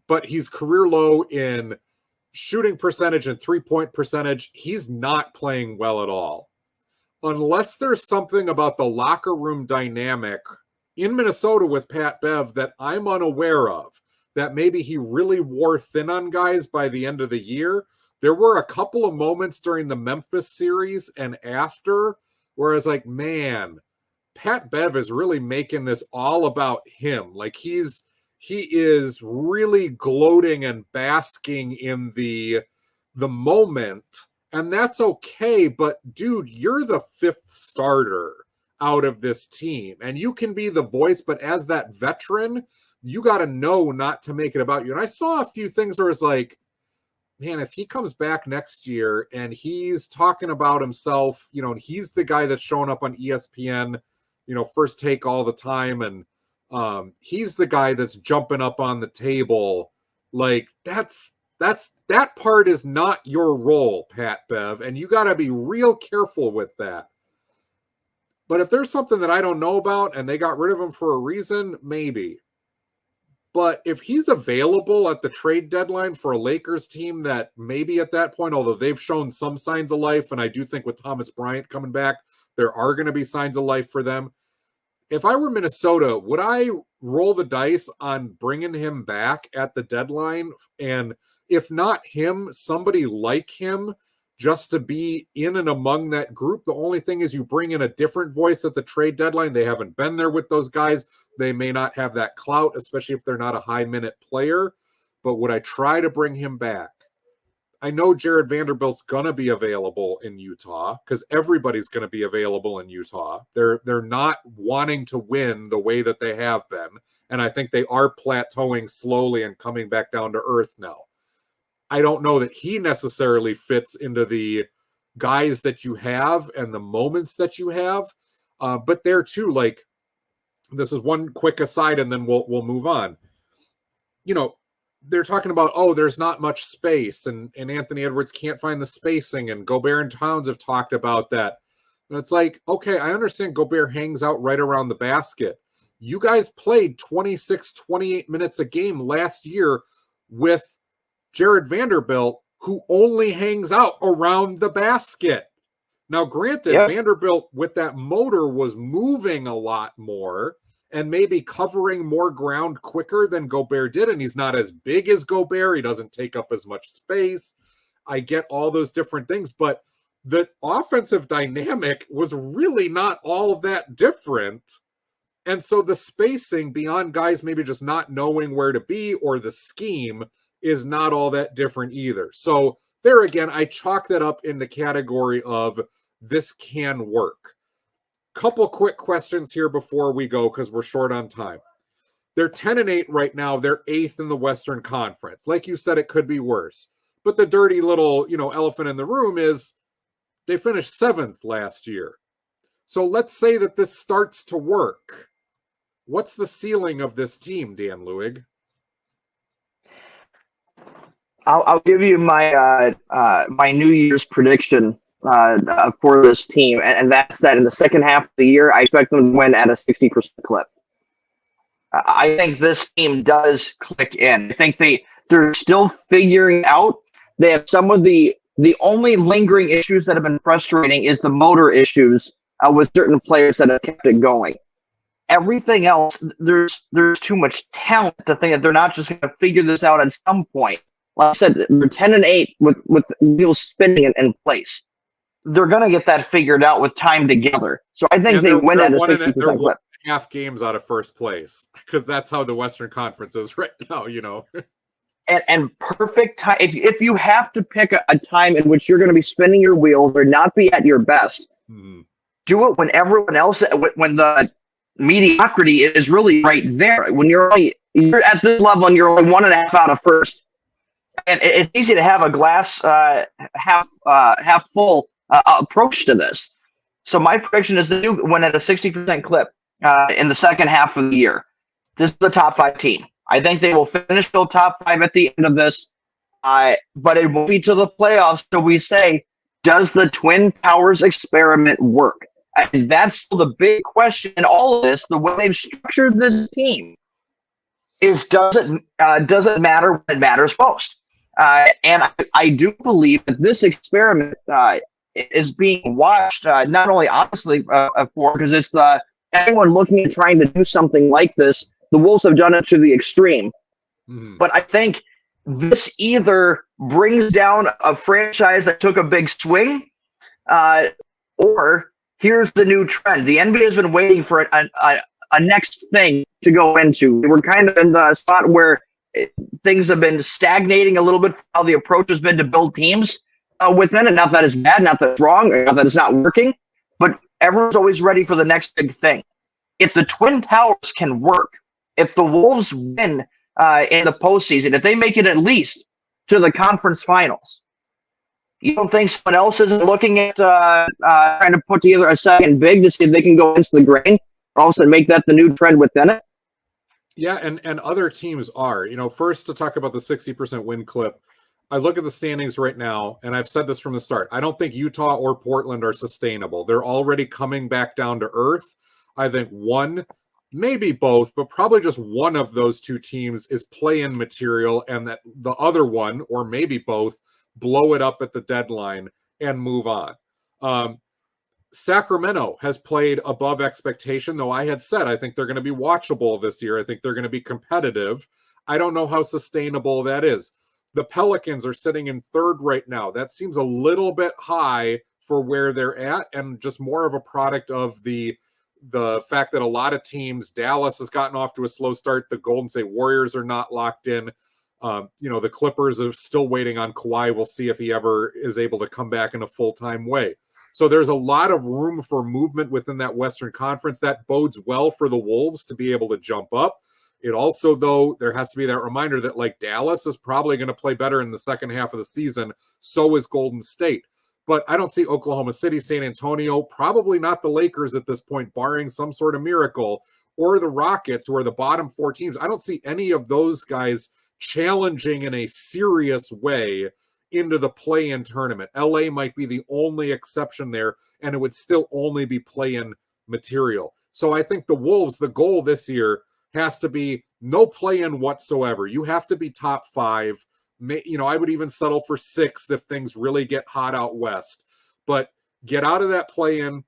But he's career low in shooting percentage and 3-point percentage. He's not playing well at all. Unless there's something about the locker room dynamic in Minnesota with Pat Bev that I'm unaware of, that maybe he really wore thin on guys by the end of the year. There were a couple of moments during the Memphis series and after where I was like, man, Pat Bev is really making this all about him. Like he is really gloating and basking in the moment, and that's okay. But dude, you're the 5th starter out of this team, and you can be the voice, but as that veteran, you got to know not to make it about you. And I saw a few things where it's like, man, if he comes back next year and he's talking about himself, and he's the guy that's showing up on ESPN, First Take all the time, and he's the guy that's jumping up on the table. Like that part is not your role, Pat Bev, and you got to be real careful with that. But if there's something that I don't know about and they got rid of him for a reason, maybe. But if he's available at the trade deadline for a Lakers team that maybe at that point, although they've shown some signs of life, and I do think with Thomas Bryant coming back, there are going to be signs of life for them. If I were Minnesota, would I roll the dice on bringing him back at the deadline? And if not him, somebody like him, just to be in and among that group? The only thing is you bring in a different voice at the trade deadline. They haven't been there with those guys. They may not have that clout, especially if they're not a high-minute player. But would I try to bring him back? I know Jared Vanderbilt's going to be available in Utah because everybody's going to be available in Utah. They're not wanting to win the way that they have been. And I think they are plateauing slowly and coming back down to earth now. I don't know that he necessarily fits into the guys that you have and the moments that you have. But there too, like, this is one quick aside and then we'll move on. They're talking about, there's not much space and Anthony Edwards can't find the spacing, and Gobert and Towns have talked about that. And it's like, okay, I understand Gobert hangs out right around the basket. You guys played 26, 28 minutes a game last year with Jared Vanderbilt, who only hangs out around the basket. Now, granted, Vanderbilt with that motor was moving a lot more and maybe covering more ground quicker than Gobert did, and he's not as big as Gobert. He doesn't take up as much space. I get all those different things, but the offensive dynamic was really not all that different. And so the spacing beyond guys maybe just not knowing where to be, or the scheme is not all that different either. So there again, I chalk that up in the category of this can work. Couple quick questions here before we go, because we're short on time. They're 10-8 right now. They're 8th in the Western Conference. Like you said, it could be worse. But the dirty little, elephant in the room is they finished 7th last year. So let's say that this starts to work. What's the ceiling of this team, Dan Lewig? I'll give you my my New Year's prediction for this team, and that's that in the second half of the year, I expect them to win at a 60% clip. I think this team does click in. I think they're still figuring out. They have some of the only lingering issues that have been frustrating is the motor issues with certain players that have kept it going. Everything else, there's too much talent to think that they're not just going to figure this out at some point. Like I said, they're 10-8 with wheels spinning in place. They're going to get that figured out with time together. So I think they win at a 60% clip. Half games out of first place, because that's how the Western Conference is right now, And perfect time. If you have to pick a time in which you're going to be spinning your wheels or not be at your best, do it when everyone else, when the mediocrity is really right there. When you're at this level and you're only 1.5 out of first. And it's easy to have a glass half full approach to this. So my prediction is they do win at a 60% clip in the second half of the year. this is the top 5 team. I think they will finish the top 5 at the end of this, but it won't be to the playoffs. So we say, does the Twin Towers experiment work? And that's the big question in all of this. The way they've structured this team is, does it matter when it matters most? And I do believe that this experiment is being watched not only honestly for, because it's anyone looking at trying to do something like this. The Wolves have done it to the extreme. Mm-hmm. But I think this either brings down a franchise that took a big swing, or here's the new trend. The NBA has been waiting for a next thing to go into. We're kind of in the spot where things have been stagnating a little bit for how the approach has been to build teams within it. Not that it's bad, not that it's wrong, or not that it's not working, but everyone's always ready for the next big thing. If the Twin Towers can work, if the Wolves win in the postseason, if they make it at least to the conference finals, you don't think someone else isn't looking at trying to put together a second big to see if they can go into the grain, or also make that the new trend within it? Yeah, and other teams are. First, to talk about the 60% win clip, I look at the standings right now, and I've said this from the start. I don't think Utah or Portland are sustainable. They're already coming back down to earth. I think one, maybe both, but probably just one of those two teams is play-in material, and that the other one, or maybe both, blow it up at the deadline and move on. Sacramento has played above expectation, though I had said I think they're going to be watchable this year. I think they're going to be competitive. I don't know how sustainable that is. The Pelicans are sitting in third right now. That seems a little bit high for where they're at, and just more of a product of the fact that a lot of teams, Dallas has gotten off to a slow start. The Golden State Warriors are not locked in. The Clippers are still waiting on Kawhi. We'll see if he ever is able to come back in a full-time way. So there's a lot of room for movement within that Western Conference. That bodes well for the Wolves to be able to jump up. It also, though, there has to be that reminder that, like, Dallas is probably going to play better in the second half of the season. So is Golden State. But I don't see Oklahoma City, San Antonio, probably not the Lakers at this point, barring some sort of miracle, or the Rockets, who are the bottom 4 teams. I don't see any of those guys challenging in a serious way into the play-in tournament. LA might be the only exception there, and it would still only be play-in material. So I think the Wolves, the goal this year has to be no play-in whatsoever. You have to be top 5. I would even settle for 6th if things really get hot out west. But get out of that play-in,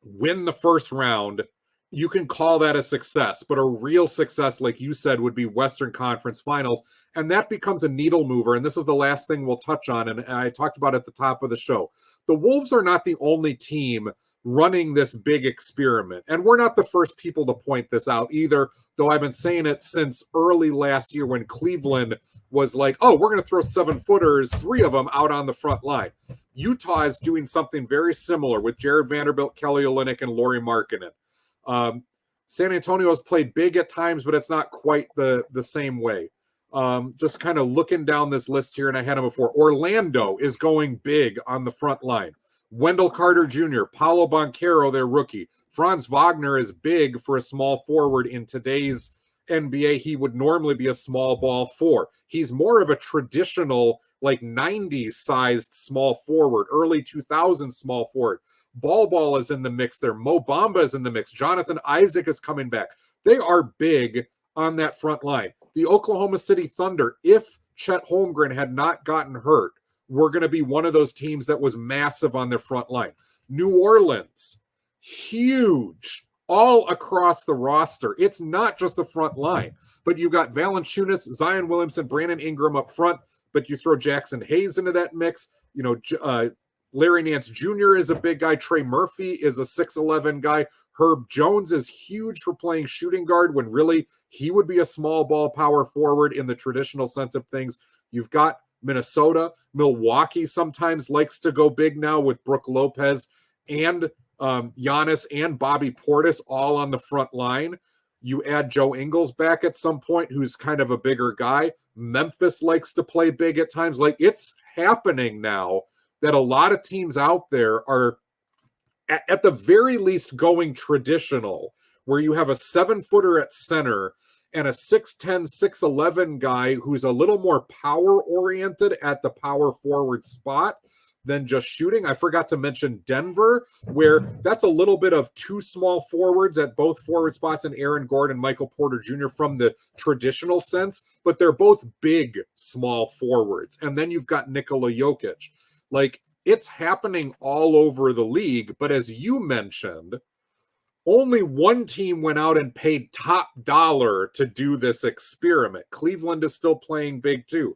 win the first round. You can call that a success, but a real success, like you said, would be Western Conference Finals, and that becomes a needle mover, and this is the last thing we'll touch on, and I talked about at the top of the show. The Wolves are not the only team running this big experiment, and we're not the first people to point this out either, though I've been saying it since early last year when Cleveland was like, oh, we're going to throw 7-footers, 3 of them out on the front line. Utah is doing something very similar with Jared Vanderbilt, Kelly Olynyk, and Lauri Markkanen. San Antonio has played big at times, but it's not quite the same way. Just kind of looking down this list here, and I had them before. Orlando is going big on the front line. Wendell Carter Jr., Paolo Banchero, their rookie. Franz Wagner is big for a small forward in today's NBA. He would normally be a small ball 4. He's more of a traditional, like 90s sized small forward, early 2000s small forward. Ball is in the mix there. Mo Bamba is in the mix. Jonathan Isaac is coming back. They are big on that front line. The Oklahoma City Thunder, if Chet Holmgren had not gotten hurt, were going to be one of those teams that was massive on their front line. New Orleans, huge all across the roster. It's not just the front line, but you've got Valanciunas, Zion Williamson, Brandon Ingram up front, but you throw Jackson Hayes into that mix. Larry Nance Jr. is a big guy. Trey Murphy is a 6'11 guy. Herb Jones is huge for playing shooting guard when really he would be a small ball power forward in the traditional sense of things. You've got Minnesota. Milwaukee sometimes likes to go big now with Brook Lopez and Giannis and Bobby Portis all on the front line. You add Joe Ingles back at some point, who's kind of a bigger guy. Memphis likes to play big at times. Like, it's happening now that a lot of teams out there are at the very least going traditional, where you have a 7-footer at center and a 6'10", 6'11" guy who's a little more power-oriented at the power forward spot than just shooting. I forgot to mention Denver, where that's a little bit of two small forwards at both forward spots in Aaron Gordon and Michael Porter Jr. from the traditional sense, but they're both big, small forwards. And then you've got Nikola Jokic. Like, it's happening all over the league, but as you mentioned, only one team went out and paid top dollar to do this experiment. Cleveland is still playing big too.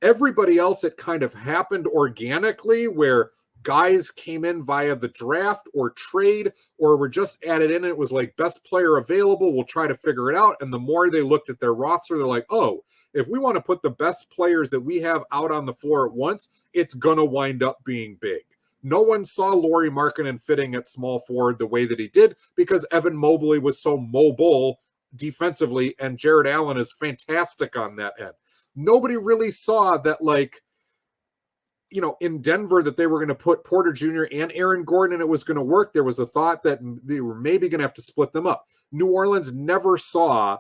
Everybody else, it kind of happened organically where guys came in via the draft or trade or were just added in. And it was like best player available. We'll try to figure it out. And the more they looked at their roster, they're like, oh, if we want to put the best players that we have out on the floor at once, it's going to wind up being big. No one saw Lauri Markkanen fitting at small forward the way that he did because Evan Mobley was so mobile defensively and Jared Allen is fantastic on that end. Nobody really saw that, like, you know, in Denver that they were going to put Porter Jr. and Aaron Gordon and it was going to work. There was a thought that they were maybe going to have to split them up. New Orleans never saw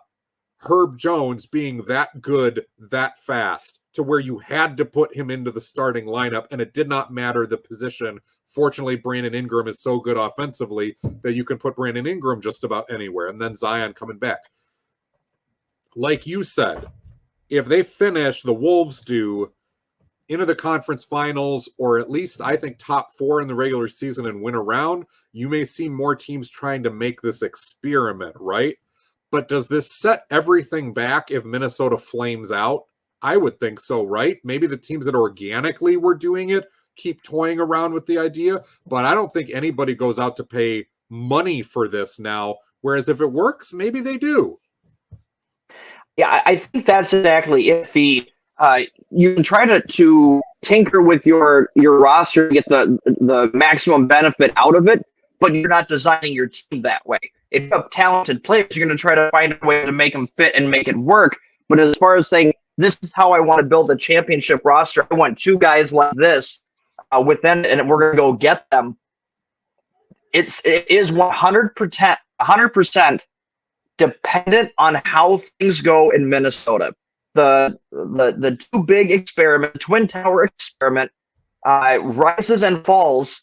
Herb Jones being that good, that fast, to where you had to put him into the starting lineup, and it did not matter the position. Fortunately, Brandon Ingram is so good offensively that you can put Brandon Ingram just about anywhere, and then Zion coming back. Like you said, if they finish, the Wolves do, into the conference finals, or at least I think top 4 in the regular season and win a round, you may see more teams trying to make this experiment, right? But does this set everything back if Minnesota flames out? I would think so, right? Maybe the teams that organically were doing it keep toying around with the idea, but I don't think anybody goes out to pay money for this now, whereas if it works, maybe they do. Yeah, I think that's exactly it. You can try to tinker with your roster to get the maximum benefit out of it, but you're not designing your team that way. If you have talented players, you're going to try to find a way to make them fit and make it work. But as far as saying, this is how I want to build a championship roster, I want 2 guys like this within, and we're going to go get them. It is 100% dependent on how things go in Minnesota. The 2 big experiment, Twin Tower experiment, rises and falls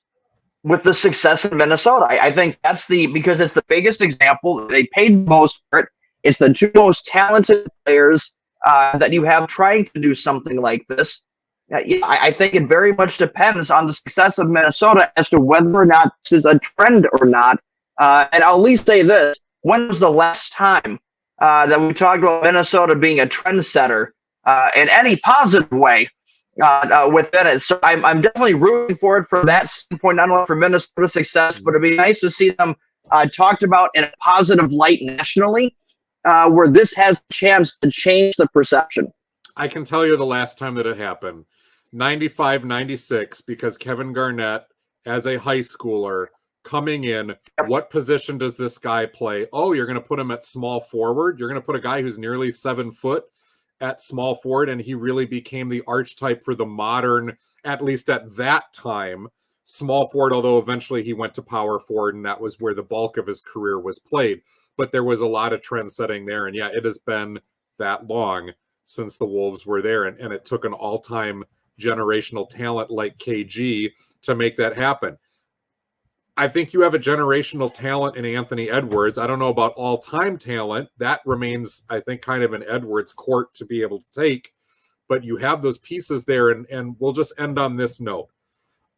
with the success in Minnesota. I think that's because it's the biggest example. They paid the most for it. It's the 2 most talented players that you have trying to do something like this. I think it very much depends on the success of Minnesota as to whether or not this is a trend or not. And I'll at least say this. When was the last time that we talked about Minnesota being a trendsetter in any positive way within it? So I'm definitely rooting for it from that standpoint, not only for Minnesota success, but it'd be nice to see them talked about in a positive light nationally, where this has a chance to change the perception. I can tell you the last time that it happened, 95, 96, because Kevin Garnett, as a high schooler, coming in, what position does this guy play? Oh, you're going to put him at small forward? You're going to put a guy who's nearly 7 foot at small forward, and he really became the archetype for the modern, at least at that time, small forward, although eventually he went to power forward, and that was where the bulk of his career was played. But there was a lot of trend setting there, and yeah, it has been that long since the Wolves were there, and it took an all-time generational talent like KG to make that happen. I think you have a generational talent in Anthony Edwards. I don't know about all-time talent. That remains, I think, kind of an Edwards court to be able to take. But you have those pieces there, and we'll just end on this note.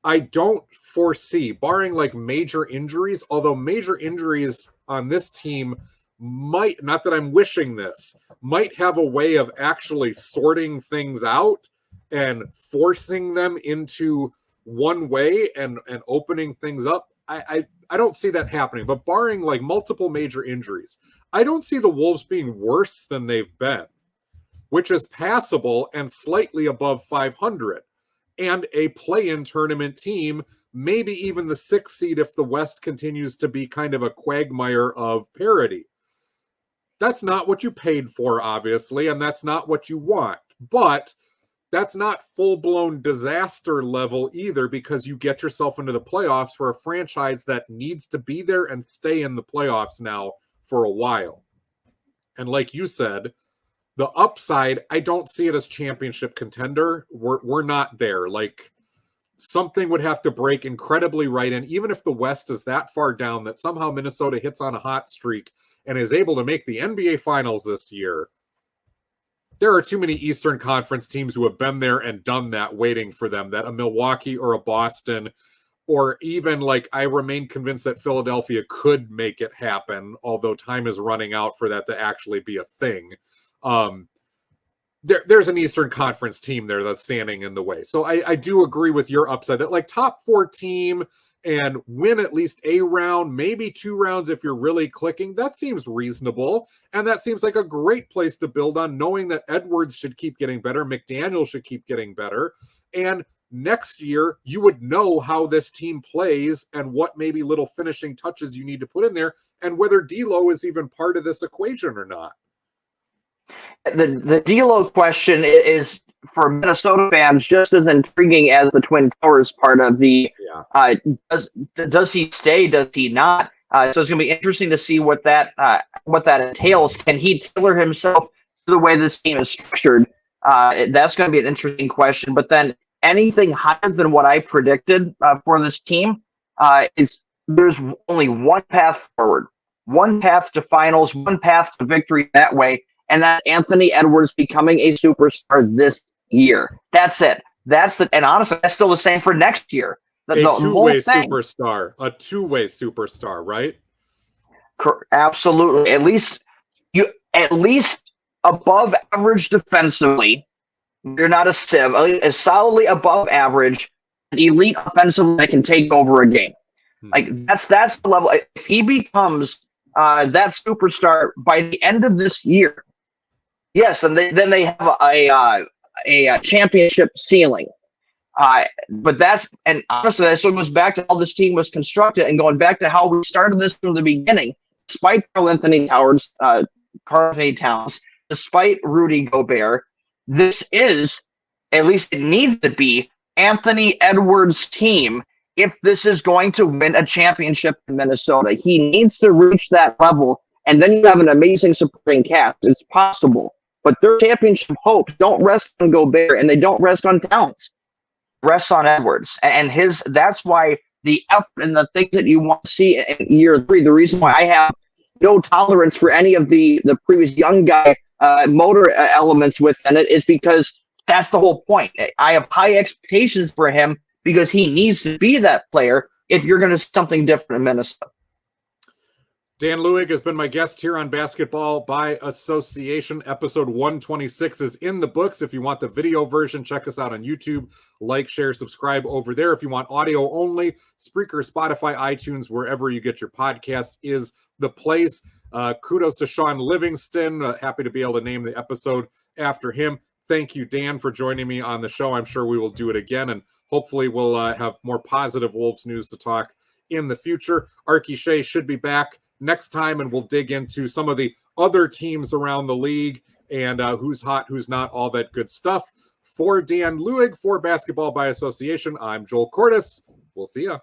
I don't foresee, barring like major injuries, although major injuries on this team might, not that I'm wishing this, might have a way of actually sorting things out and forcing them into one way and opening things up. I don't see that happening, but barring like multiple major injuries, I don't see the Wolves being worse than they've been, which is passable and slightly above 500 and a play-in tournament team, maybe even the 6th seed if the West continues to be kind of a quagmire of parity. That's not what you paid for, obviously, and that's not what you want, but that's not full-blown disaster level either, because you get yourself into the playoffs for a franchise that needs to be there and stay in the playoffs now for a while. And like you said, the upside, I don't see it as championship contender. We're not there. Like, something would have to break incredibly right. And even if the West is that far down that somehow Minnesota hits on a hot streak and is able to make the NBA Finals this year, there are too many Eastern Conference teams who have been there and done that waiting for them, that a Milwaukee or a Boston, or even like I remain convinced that Philadelphia could make it happen, although time is running out for that to actually be a thing. There's an Eastern Conference team there that's standing in the way. So I do agree with your upside that like top 4 team and win at least a round, maybe 2 rounds if you're really clicking. That seems reasonable. And that seems like a great place to build on, knowing that Edwards should keep getting better, McDaniel should keep getting better. And next year, you would know how this team plays and what maybe little finishing touches you need to put in there, and whether D'Lo is even part of this equation or not. The D'Lo question is, for Minnesota fans, just as intriguing as the Twin Towers part of the does he stay, does he not? So it's going to be interesting to see what that entails. Can he tailor himself to the way this team is structured? That's going to be an interesting question. But then anything higher than what I predicted for this team is there's only one path forward, one path to finals, one path to victory that way. And that's Anthony Edwards becoming a superstar this year. That's it. And honestly, that's still the same for next year. A two-way superstar, right? Absolutely. At least above average defensively. You're not a sieve. As solidly above average, elite offensively that can take over a game. Like that's the level. If he becomes that superstar by the end of this year, yes, and then they have a championship ceiling. But honestly, that still goes back to how this team was constructed, and going back to how we started this from the beginning. Despite Karl Anthony Towns, despite Rudy Gobert, this is, at least it needs to be, Anthony Edwards' team if this is going to win a championship in Minnesota. He needs to reach that level, and then you have an amazing supporting cast. It's possible. But their championship hopes don't rest on Gobert, and they don't rest on Towns. Rests on Edwards. And that's why the effort and the things that you want to see in year 3, the reason why I have no tolerance for any of the previous young guy motor elements within it is because that's the whole point. I have high expectations for him because he needs to be that player if you're going to do something different in Minnesota. Dan Lewig has been my guest here on Basketball by Association. Episode 126 is in the books. If you want the video version, check us out on YouTube. Like, share, subscribe over there. If you want audio only, Spreaker, Spotify, iTunes, wherever you get your podcasts is the place. Kudos to Sean Livingston. Happy to be able to name the episode after him. Thank you, Dan, for joining me on the show. I'm sure we will do it again, and hopefully we'll have more positive Wolves news to talk in the future. Archie Shea should be back next time, and we'll dig into some of the other teams around the league and who's hot, who's not, all that good stuff. For Dan Lewig, for Basketball by Association, I'm Joel Cordes. We'll see ya.